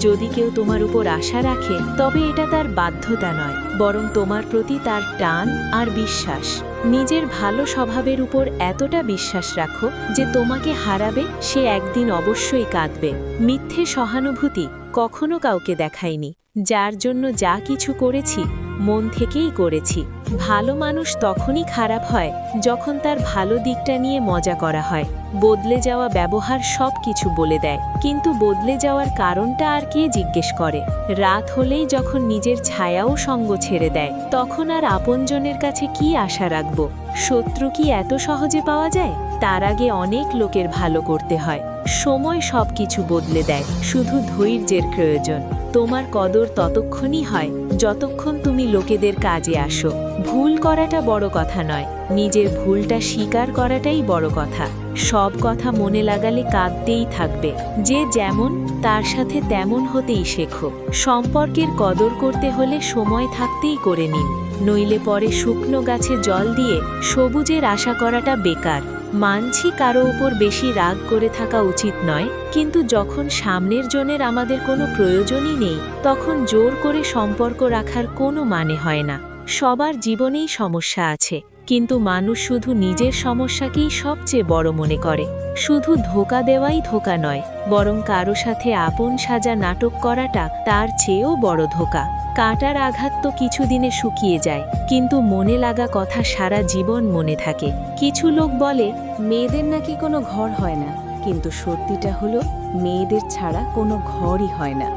যদি কেউ তোমার উপর আশা রাখে, তবে এটা তার বাধ্যতা নয়, বরং তোমার প্রতি তার টান আর বিশ্বাস। নিজের ভালো স্বভাবের উপর এতটা বিশ্বাস রাখো যে তোমাকে হারাবে সে একদিন অবশ্যই কাঁদবে। মিথ্যে সহানুভূতি কখনো কাউকে দেখাইনি। যার জন্য যা কিছু করেছি, মন থেকেই করেছি। ভালো মানুষ তখনই খারাপ হয় যখন তার ভালো দিকটা নিয়ে মজা করা হয়। বদলে যাওয়া ব্যবহার সব কিছু বলে দেয়, কিন্তু বদলে যাওয়ার কারণটা আর কে জিজ্ঞেস করে? রাত হলেই যখন নিজের ছায়াও সঙ্গ ছেড়ে দেয়, তখন আর আপনজনের কাছে কি আশা রাখব? শত্রু কি এত সহজে পাওয়া যায়? তার আগে অনেক লোকের ভালো করতে হয়। সময় সব কিছু বদলে দেয়, শুধু ধৈর্যের প্রয়োজন। তোমার কদর ততক্ষণই হয় যতক্ষণ তুমি লোকেদের কাজে আসো। ভুল করাটা বড় কথা নয়, নিজের ভুলটা স্বীকার করাটাই বড় কথা। সব কথা মনে লাগালে কাঁদতেই থাকবে। যে যেমন, তার সাথে তেমন হতেই শেখো। সম্পর্কের কদর করতে হলে সময় থাকতেই করে নিন, নইলে পরে শুকনো গাছে জল দিয়ে সবুজের আশা করাটা বেকার। মানছি কারো উপর বেশি রাগ করে থাকা উচিত নয়, কিন্তু যখন সামনের জনের আমাদের কোনো প্রয়োজনই নেই তখন জোর করে সম্পর্ক রাখার কোনো মানে হয় না। সবার জীবনেই সমস্যা আছে, কিন্তু মানুষ শুধু নিজের সমস্যাকেই সবচেয়ে বড় মনে করে। শুধু ধোঁকা দেওয়াই ধোঁকা নয়, বরং কারো সাথে আপন সাজা নাটক করাটা তার চেয়েও বড় ধোঁকা। কাঁটার আঘাত তো কিছুদিনে শুকিয়ে যায়, কিন্তু মনে লাগা কথা সারা জীবন মনে থাকে। কিছু লোক বলে মেয়েদের নাকি কোনো ঘর হয় না, কিন্তু সত্যিটা হলো মেয়েদের ছাড়া কোনো ঘরই হয় না।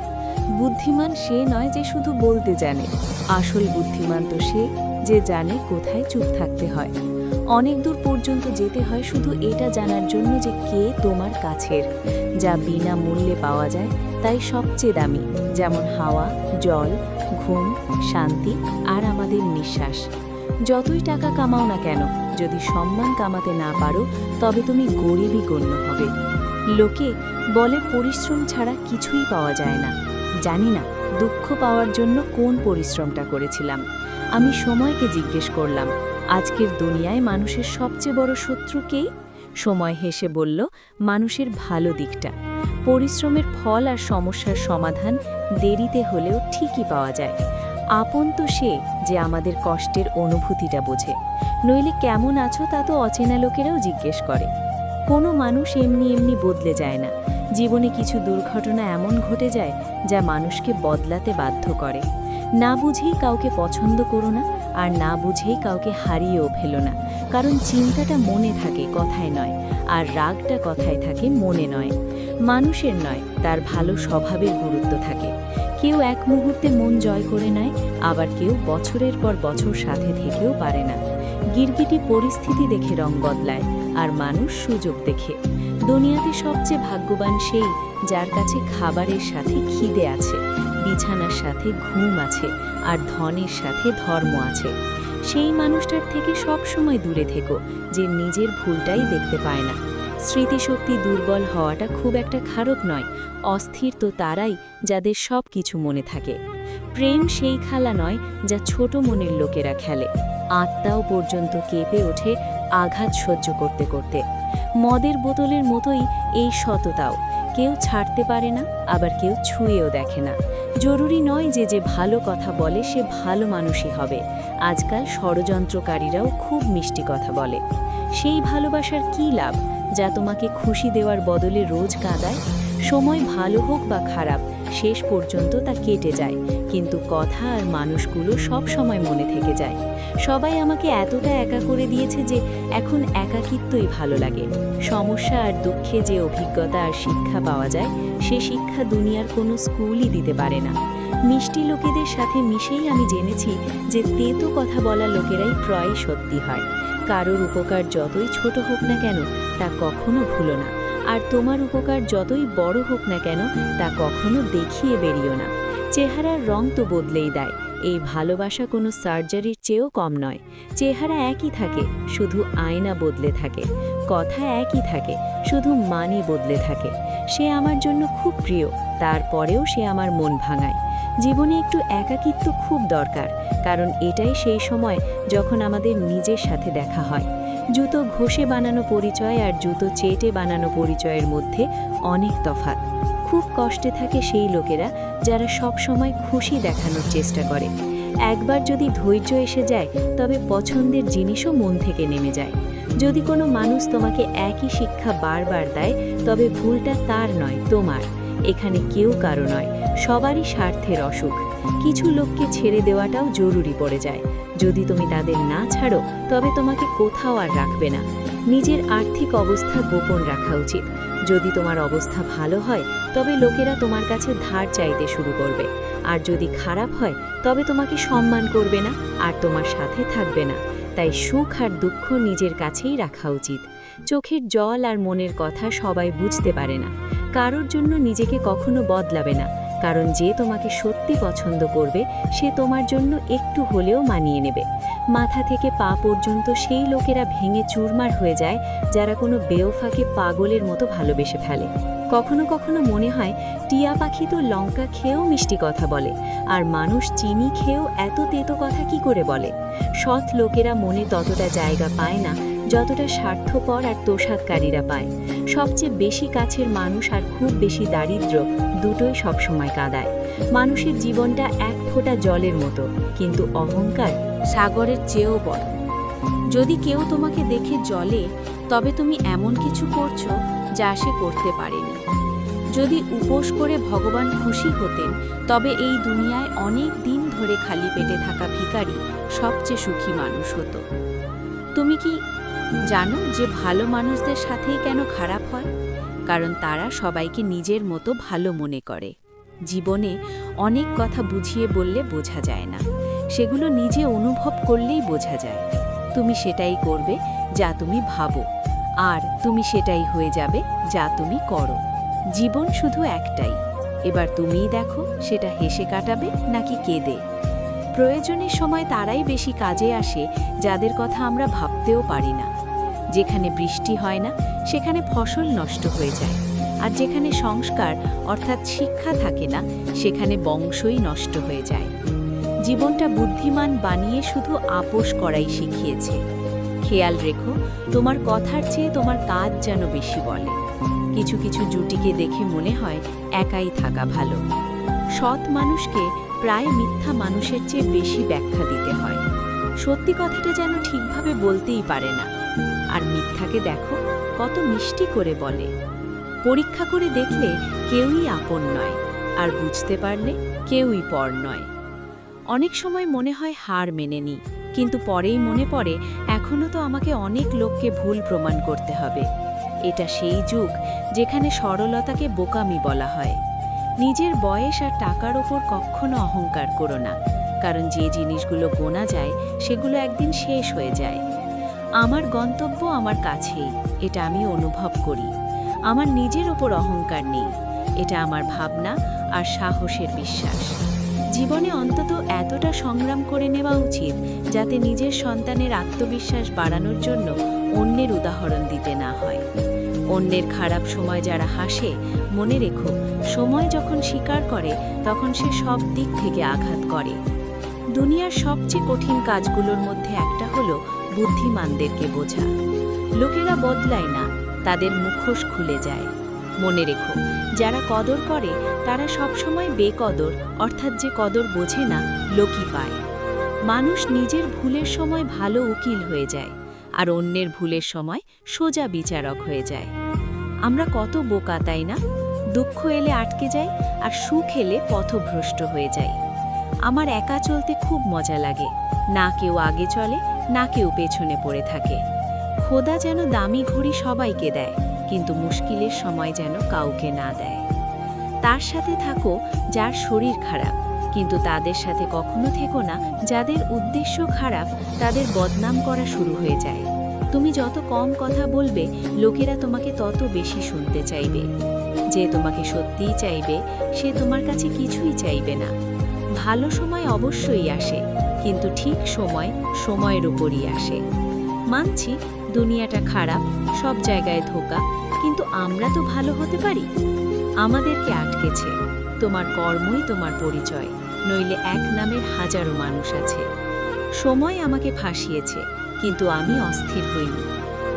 বুদ্ধিমান সে নয় যে শুধু বলতে জানে, আসল বুদ্ধিমান তো সে যে জানে কোথায় চুপ থাকতে হয়। অনেক দূর পর্যন্ত যেতে হয় শুধু এটা জানার জন্য যে কে তোমার কাছের। যা বিনা মূল্যে পাওয়া যায় তাই সবচেয়ে দামি, যেমন হাওয়া, জল, ঘুম, শান্তি আর আমাদের নিঃশ্বাস। যতই টাকা কামাও না কেন, যদি সম্মান কামাতে না পারো তবে তুমি গরিবই গণ্য হবে। লোকে বলে পরিশ্রম ছাড়া কিছুই পাওয়া যায় না। জানি না দুঃখ পাওয়ার জন্য কোন পরিশ্রমটা করেছিলাম। আমি সময়কে জিজ্ঞেস করলাম, আজকের দুনিয়ায় মানুষের সবচেয়ে বড় শত্রু কে? সময় হেসে বলল, মানুষের ভালো দিকটা। পরিশ্রমের ফল আর সমস্যার সমাধান দেরিতে হলেও ঠিকই পাওয়া যায়। আপন তো সে যে আমাদের কষ্টের অনুভূতিটা বোঝে, নইলে কেমন আছো তা তো অচেনা লোকেরাও জিজ্ঞেস করে। কোনো মানুষ এমনি এমনি বদলে যায় না। জীবনে কিছু দুর্ঘটনা এমন ঘটে যায় যা মানুষকে বদলাতে বাধ্য করে। না বুঝেই কাউকে পছন্দ করো না, আর না বুঝেই কাউকে হারিয়েও ফেলো না। কারণ চিন্তাটা মনে থাকে, কথায় নয়, আর রাগটা কথায় থাকে, মনে নয়। মানুষের নয়, তার ভালো স্বভাবের গুরুত্ব থাকে। কেউ এক মুহূর্তে মন জয় করে নেয়, আবার কেউ বছরের পর বছর সাথে থেকেও পারে না। গিরগিটি পরিস্থিতি দেখে রং বদলায়, আর মানুষ সুযোগ দেখে। দুনিয়াতে সবচেয়ে ভাগ্যবান সেই যার কাছে খাবারের সাথে খিদে আছে, বিছানার সাথে ঘুম আছে, আর ধনের সাথে ধর্ম আছে। সেই মানুষটার থেকে সব সময় দূরে থেকো যে নিজের ভুলটাই দেখতে পায় না। স্মৃতিশক্তি দুর্বল হওয়াটা খুব একটা খারাপ নয়, অস্থির তো তারাই যাদের সব কিছু মনে থাকে। প্রেম সেই খেলা নয় যা ছোট মনের লোকেরা খেলে। আত্মাও পর্যন্ত কেঁপে ওঠে আঘাত সহ্য করতে করতে। মদের বোতলের মতোই এই সততাও, কেউ ছাড়তে পারে না, আবার কেউ ছুঁয়েও দেখে না। জরুরি নয় যে যে ভালো কথা বলে সে ভালো মানুষই হবে। আজকাল ষড়যন্ত্রকারীরাও খুব মিষ্টি কথা বলে। সেই ভালোবাসার কী লাভ যা তোমাকে খুশি দেওয়ার বদলে রোজ কাঁদায়? সময় ভালো হোক বা খারাপ, শেষ পর্যন্ত তা কেটে যায়, কিন্তু কথা আর মানুষগুলো সব সময় মনে থেকে যায়। সবাই আমাকে এতটা একা করে দিয়েছে যে এখন একাকিত্বই ভালো লাগে। সমস্যা আর দুঃখে যে অভিজ্ঞতা আর শিক্ষা পাওয়া যায়, সে শিক্ষা দুনিয়ার কোনো স্কুলই দিতে পারে না। মিষ্টি লোকেদের সাথে মিশেই আমি জেনেছি যে তেতো কথা বলা লোকেরাই প্রায় সত্যি হয়। কারোর উপকার যতই ছোট হোক না কেন তা কখনো ভুলো না, আর তোমার উপকার যতই বড় হোক না কেন তা কখনো দেখিয়ে বেরিও না। চেহারার রং তো বদলেই দেয়, এই ভালোবাসা কোনো সার্জারির চেয়েও কম নয়। চেহারা একই থাকে, শুধু আয়না বদলে থাকে। কথা একই থাকে, শুধু মানি বদলে থাকে। সে আমার জন্য খুব প্রিয়, তারপরেও সে আমার মন ভাঙায়। জীবনে একটু একাকিত্ব খুব দরকার, কারণ এটাই সেই সময় যখন আমাদের নিজের সাথে দেখা হয়। জুতো ঘষে বানানো পরিচয় আর জুতো চেটে বানানো পরিচয়ের মধ্যে অনেক তফাৎ। খুব কষ্টে থাকে সেই লোকেরা যারা সব সময় খুশি দেখানোর চেষ্টা করে। একবার যদি ধৈর্য এসে যায় তবে পছন্দের জিনিসও মন থেকে নেমে যায়। যদি কোনো মানুষ তোমাকে একই শিক্ষা বারবার দেয় তবে ভুলটা তার নয়, তোমার। এখানে কেউ কারো নয়, সবারই স্বার্থের অসুখ। কিছু লোককে ছেড়ে দেওয়াটাও জরুরি পড়ে যায়। যদি তুমি তাদের না ছাড়ো তবে তোমাকে কোথাও আর রাখবে না। নিজের আর্থিক অবস্থা গোপন রাখা উচিত। যদি তোমার অবস্থা ভালো হয় তবে লোকেরা তোমার কাছে ধার চাইতে শুরু করবে, আর যদি খারাপ হয় তবে তোমাকে সম্মান করবে না আর তোমার সাথে থাকবে না। তাই সুখ আর দুঃখ নিজের কাছেই রাখা উচিত। চোখের জল আর মনের কথা সবাই বুঝতে পারে না। কারোর জন্য নিজেকে কখনো বদলাবে না, কারণ যে তোমাকে সত্যি পছন্দ করবে সে তোমার জন্য একটু হলেও মানিয়ে নেবে। মাথা থেকে পা পর্যন্ত সেই লোকেরা ভেঙে চুরমার হয়ে যায় যারা কোনো বেওফাকে পাগলের মতো ভালোবেসে ফেলে। কখনো কখনো মনে হয় টিয়া পাখি তো লঙ্কা খেয়েও মিষ্টি কথা বলে, আর মানুষ চিনি খেয়েও এত তেতো কথা কি করে বলে? সৎ লোকেরা মনে ততটা জায়গা পায় না যতটা স্বার্থপর আর তোষাককারীরা পায়। সবচেয়ে বেশি কাছের মানুষ আর খুব বেশি দারিদ্র্য দুটোই সবসময় কাঁদায়। মানুষের জীবনটা এক ফোঁটা জলের মতো, কিন্তু অহংকার সাগরের চেয়েও বড়। যদি কেউ তোমাকে দেখে জ্বলে, তবে তুমি এমন কিছু করছো যা সে করতে পারেনি। যদি উপোস করে ভগবান খুশি হতেন, তবে এই দুনিয়ায় অনেক দিন ধরে খালি পেটে থাকা ভিখারি সবচেয়ে সুখী মানুষ হতো। তুমি কি জানো যে ভালো মানুষদের সাথেই কেন খারাপ হয়? কারণ তারা সবাইকে নিজের মতো ভালো মনে করে। জীবনে অনেক কথা বুঝিয়ে বললে বোঝা যায় না, সেগুলো নিজে অনুভব করলেই বোঝা যায়। তুমি সেটাই করবে যা তুমি ভাবো, আর তুমি সেটাই হয়ে যাবে যা তুমি করো। জীবন শুধু একটাই, এবার তুমিই দেখো সেটা হেসে কাটাবে নাকি কেঁদে। প্রয়োজনের সময় তারাই বেশি কাজে আসে যাদের কথা আমরা ভাবতেও পারি না। যেখানে বৃষ্টি হয় না সেখানে ফসল নষ্ট হয়ে যায়, আর যেখানে সংস্কার অর্থাৎ শিক্ষা থাকে না সেখানে বংশই নষ্ট হয়ে যায়। জীবনটা বুদ্ধিমান বানিয়ে শুধু আপোষ করাই শিখিয়েছে। খেয়াল রেখো, তোমার কথার চেয়ে তোমার কাজ যেন বেশি বলে। কিছু কিছু জুটিকে দেখে মনে হয় একাই থাকা ভালো। সৎ মানুষকে প্রায় মিথ্যা মানুষের চেয়ে বেশি ব্যাখ্যা দিতে হয়। সত্যি কথাটা যেন ঠিকভাবে বলতেই পারে না, আর মিথ্যাকে দেখো কত মিষ্টি করে বলে। পরীক্ষা করে দেখলে কেউই আপন নয়, আর বুঝতে পারলে কেউই পর নয়। অনেক সময় মনে হয় হার মেনে নিই, কিন্তু পরেই মনে পড়ে এখনও তো আমাকে অনেক লোককে ভুল প্রমাণ করতে হবে। এটা সেই যুগ যেখানে সরলতাকে বোকামি বলা হয়। নিজের বয়স আর টাকার ওপর কখনো অহংকার করো না, কারণ যে জিনিসগুলো গোনা যায় সেগুলো একদিন শেষ হয়ে যায়। আমার গন্তব্য আমার কাছেই, এটা আমি অনুভব করি। আমার নিজের ওপর অহংকার নেই, এটা আমার ভাবনা আর সাহসের বিশ্বাস। জীবনে অন্তত এতটা সংগ্রাম করে নেওয়া উচিত যাতে নিজের সন্তানের আত্মবিশ্বাস বাড়ানোর জন্য অন্যের উদাহরণ দিতে না হয়। অন্যের খারাপ সময় যারা হাসে, মনে রেখো, সময় যখন স্বীকার করে তখন সে সব দিক থেকে আঘাত করে। দুনিয়ার সবচেয়ে কঠিন কাজগুলোর মধ্যে একটা হলো বুদ্ধিমানদেরকে বোঝা। লোকেরা বদলায় না, তাদের মুখোশ খুলে যায়। মনে রেখো, যারা কদর করে তারা সবসময় বেকদর, অর্থাৎ যে কদর বোঝে না, লোকই পায়। মানুষ নিজের ভুলের সময় ভালো উকিল হয়ে যায়, আর অন্যের ভুলের সময় সোজা বিচারক হয়ে যায়। আমরা কত বোকা, তাই না? দুঃখ এলে আটকে যাই, আর সুখ এলে পথভ্রষ্ট হয়ে যাই। আমার একা চলতে খুব মজা লাগে, না কেউ আগে চলে, না কেউ পেছনে পড়ে থাকে। খোদা যেন দামি ঘড়ি সবাইকে দেয়, কিন্তু মুশকিলের সময় যেন কাউকে না দেয়। তার সাথে থাকো যার শরীর খারাপ, কিন্তু তাদের সাথে কখনো থেকো না যাদের উদ্দেশ্য খারাপ, তাদের বদনাম করা শুরু হয়ে যায়। তুমি যত কম কথা বলবে, লোকেরা তোমাকে তত বেশি শুনতে চাইবে। যে তোমাকে সত্যিই চাইবে, সে তোমার কাছে কিছুই চাইবে না। ভালো সময় অবশ্যই আসে, কিন্তু ঠিক সময় সময়ের উপরই আসে। মানছি দুনিয়াটা খারাপ, সব জায়গায় ধোঁকা, কিন্তু আমরা তো ভালো হতে পারি। আমাদেরকে আটকেছে তোমার কর্মই তোমার পরিচয়, নইলে এক নামের হাজারো মানুষ আছে। সময় আমাকে ফাঁসিয়েছে, কিন্তু আমি অস্থির হইনি।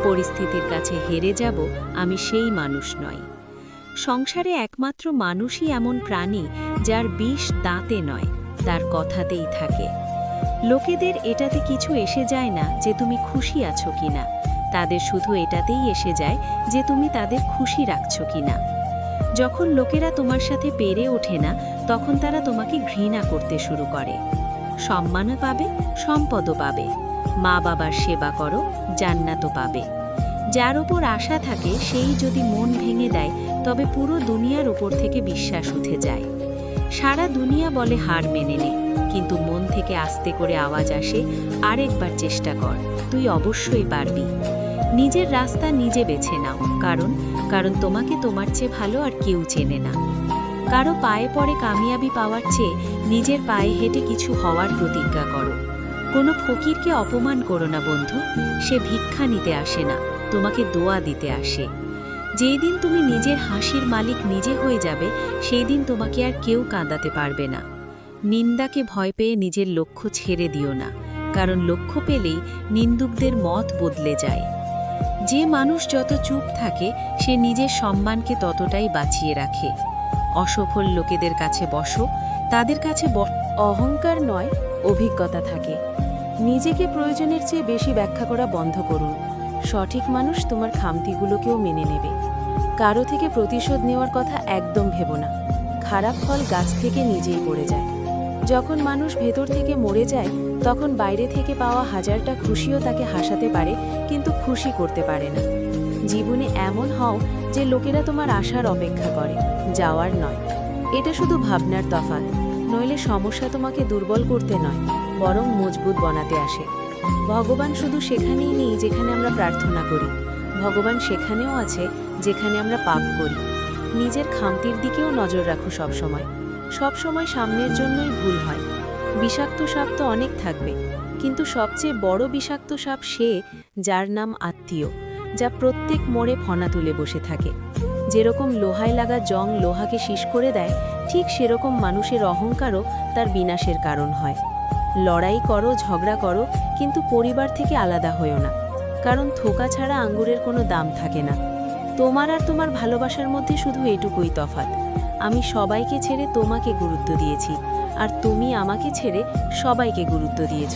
পরিস্থিতির কাছে হেরে যাব, আমি সেই মানুষ নই। সংসারে একমাত্র মানুষই এমন প্রাণী যার বিষ দাঁতে নয়, তার কথাতেই থাকে। লোকেদের এটাতে কিছু এসে যায় না যে তুমি খুশি আছো কিনা, তাদের শুধু এটাতেই এসে যায় যে তুমি তাদের খুশি রাখছো কিনা। যখন লোকেরা তোমার সাথে পেরে ওঠে না, তখন তারা তোমাকে ঘৃণা করতে শুরু করে। সম্মানও পাবে, সম্পদও পাবে। মা বাবার সেবা করো, জান্নাতও পাবে। যার উপর আশা থাকে সেই যদি মন ভেঙে দেয়, তবে পুরো দুনিয়ার উপর থেকে বিশ্বাস উঠে যায়। সারা দুনিয়া বলে হার মেনে নে, কিন্তু মন থেকে আস্তে করে আওয়াজ আসে, আরেকবার চেষ্টা কর, তুই অবশ্যই পারবি। নিজের রাস্তা নিজে বেছে নাও, কারণ তোমাকে তোমার চেয়ে ভালো আর কেউ চেনে না। কারো পায়ে পড়ে কামিয়াবি পাওয়ার চেয়ে নিজের পায়ে হেঁটে কিছু হওয়ার প্রতিজ্ঞা করো। কোনো ফকিরকে অপমান করো না বন্ধু, সে ভিক্ষা নিতে আসে না, তোমাকে দোয়া দিতে আসে। যেই দিন তুমি নিজের হাসির মালিক নিজে হয়ে যাবে, সেই দিন তোমাকে আর কেউ কাঁদাতে পারবে না। নিন্দাকে ভয় পেয়ে নিজের লক্ষ্য ছেড়ে দিও না, কারণ লক্ষ্য পেলেই নিন্দুকদের মত বদলে যায়। যে মানুষ যত চুপ থাকে সে নিজের সম্মানকে ততটাই বাঁচিয়ে রাখে। অসফল লোকেদের কাছে বসো, তাদের কাছে অহংকার নয়, অভিজ্ঞতা থাকে। নিজেকে প্রয়োজনের চেয়ে বেশি ব্যাখ্যা করা বন্ধ করুন। সঠিক মানুষ তোমার খামতিগুলোকেও মেনে নেবে। কারো থেকে প্রতিশোধ নেওয়ার কথা একদম ভেবো না। খারাপ ফল গাছ থেকে নিজেই পড়ে যায়। যখন মানুষ ভেতর থেকে মরে যায়, তখন বাইরে থেকে পাওয়া হাজারটা খুশিও তাকে হাসাতে পারে, কিন্তু খুশি করতে পারে না। জীবনে এমন হও যে লোকেরা তোমার আসার অপেক্ষা করে, যাওয়ার নয়। এটা শুধু ভাবনার তফাৎ। নইলে সমস্যা তোমাকে দুর্বল করতে নয়, বরং মজবুত বানাতে আসে। ভগবান শুধু সেখানেই নেই যেখানে আমরা প্রার্থনা করি। ভগবান সেখানেও আছে যেখানে আমরা পাপ করি। নিজের খামতির দিকেও নজর রাখো সবসময়। সবসময় সামনের জন্যই ভুল হয়। বিষাক্ত সাপ তো অনেক থাকবে, কিন্তু সবচেয়ে বড় বিষাক্ত সাপ সে যার নাম আত্মীয়, যা প্রত্যেক মোড়ে ফনা তুলে বসে থাকে। যেরকম লোহায় লাগা জং লোহাকে শীষ করে দেয়, ঠিক সেরকম মানুষের অহংকারও তার বিনাশের কারণ হয়। লড়াই করো, ঝগড়া করো, কিন্তু পরিবার থেকে আলাদা হয়েও না, কারণ থোকা ছাড়া আঙ্গুরের কোনো দাম থাকে না। তোমার আর তোমার ভালোবাসার মধ্যে শুধু এটুকুই তফাৎ। আমি সবাইকে ছেড়ে তোমাকে গুরুত্ব দিয়েছি, আর তুমি আমাকে ছেড়ে সবাইকে গুরুত্ব দিয়েছ।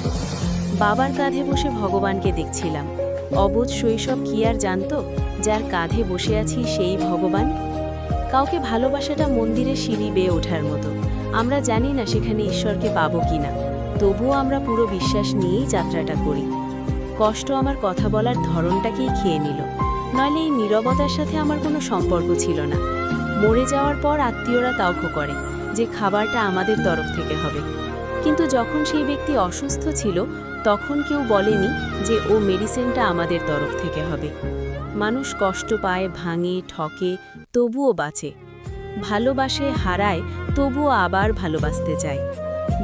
বাবার কাঁধে বসে ভগবানকে দেখছিলাম। অবুঝ শৈশব কি আর জানতো, যার কাঁধে বসে আছি সেই ভগবান। কাউকে ভালোবাসাটা মন্দিরের সিঁড়ি বেয়ে ওঠার মতো। আমরা জানি না সেখানে ঈশ্বরকে পাবো কিনা, তবুও আমরা পুরো বিশ্বাস নিয়েই যাত্রাটা করি। কষ্ট আমার কথা বলার ধরনটাকেই খেয়ে নিল, নইলে এই নীরবতার সাথে আমার কোনো সম্পর্ক ছিল না। মরে যাওয়ার পর আত্মীয়রা তাওখো করে যে খাবারটা আমাদের তরফ থেকে হবে, কিন্তু যখন সেই ব্যক্তি অসুস্থ ছিল তখন কেউ বলেনি যে ও মেডিসিনটা আমাদের তরফ থেকে হবে। মানুষ কষ্ট পায়, ভাঙে, ঠকে, তবুও বাঁচে। ভালোবাসে, হারায়, তবুও আবার ভালোবাসতে চায়।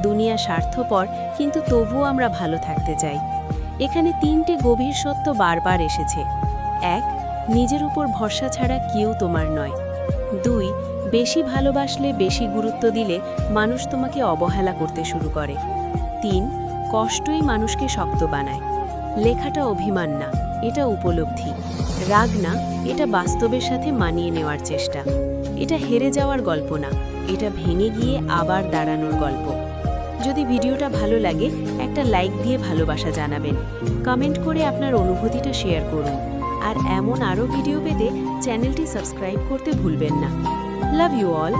দুনিয়া স্বার্থপর, কিন্তু তবুও আমরা ভালো থাকতে চাই। এখানে 3টে গভীর সত্য বারবার এসেছে। 1, নিজের উপর ভরসা ছাড়া কেউ তোমার নয়। 2, বেশি ভালোবাসলে, বেশি গুরুত্ব দিলে মানুষ তোমাকে অবহেলা করতে শুরু করে। 3, কষ্টই মানুষকে শক্ত বানায়। লেখাটা অভিমান না, এটা উপলব্ধি। রাগ না, এটা বাস্তবের সাথে মানিয়ে নেওয়ার চেষ্টা। এটা হেরে যাওয়ার গল্প না, এটা ভেঙে গিয়ে আবার দাঁড়ানোর গল্প। যদি ভিডিওটা ভালো লাগে একটা লাইক দিয়ে ভালোবাসা জানাবেন। কমেন্ট করে আপনার অনুভূতিটা শেয়ার করুন। আর এমন আরও ভিডিও পেতে চ্যানেলটি সাবস্ক্রাইব করতে ভুলবেন না। Love you all.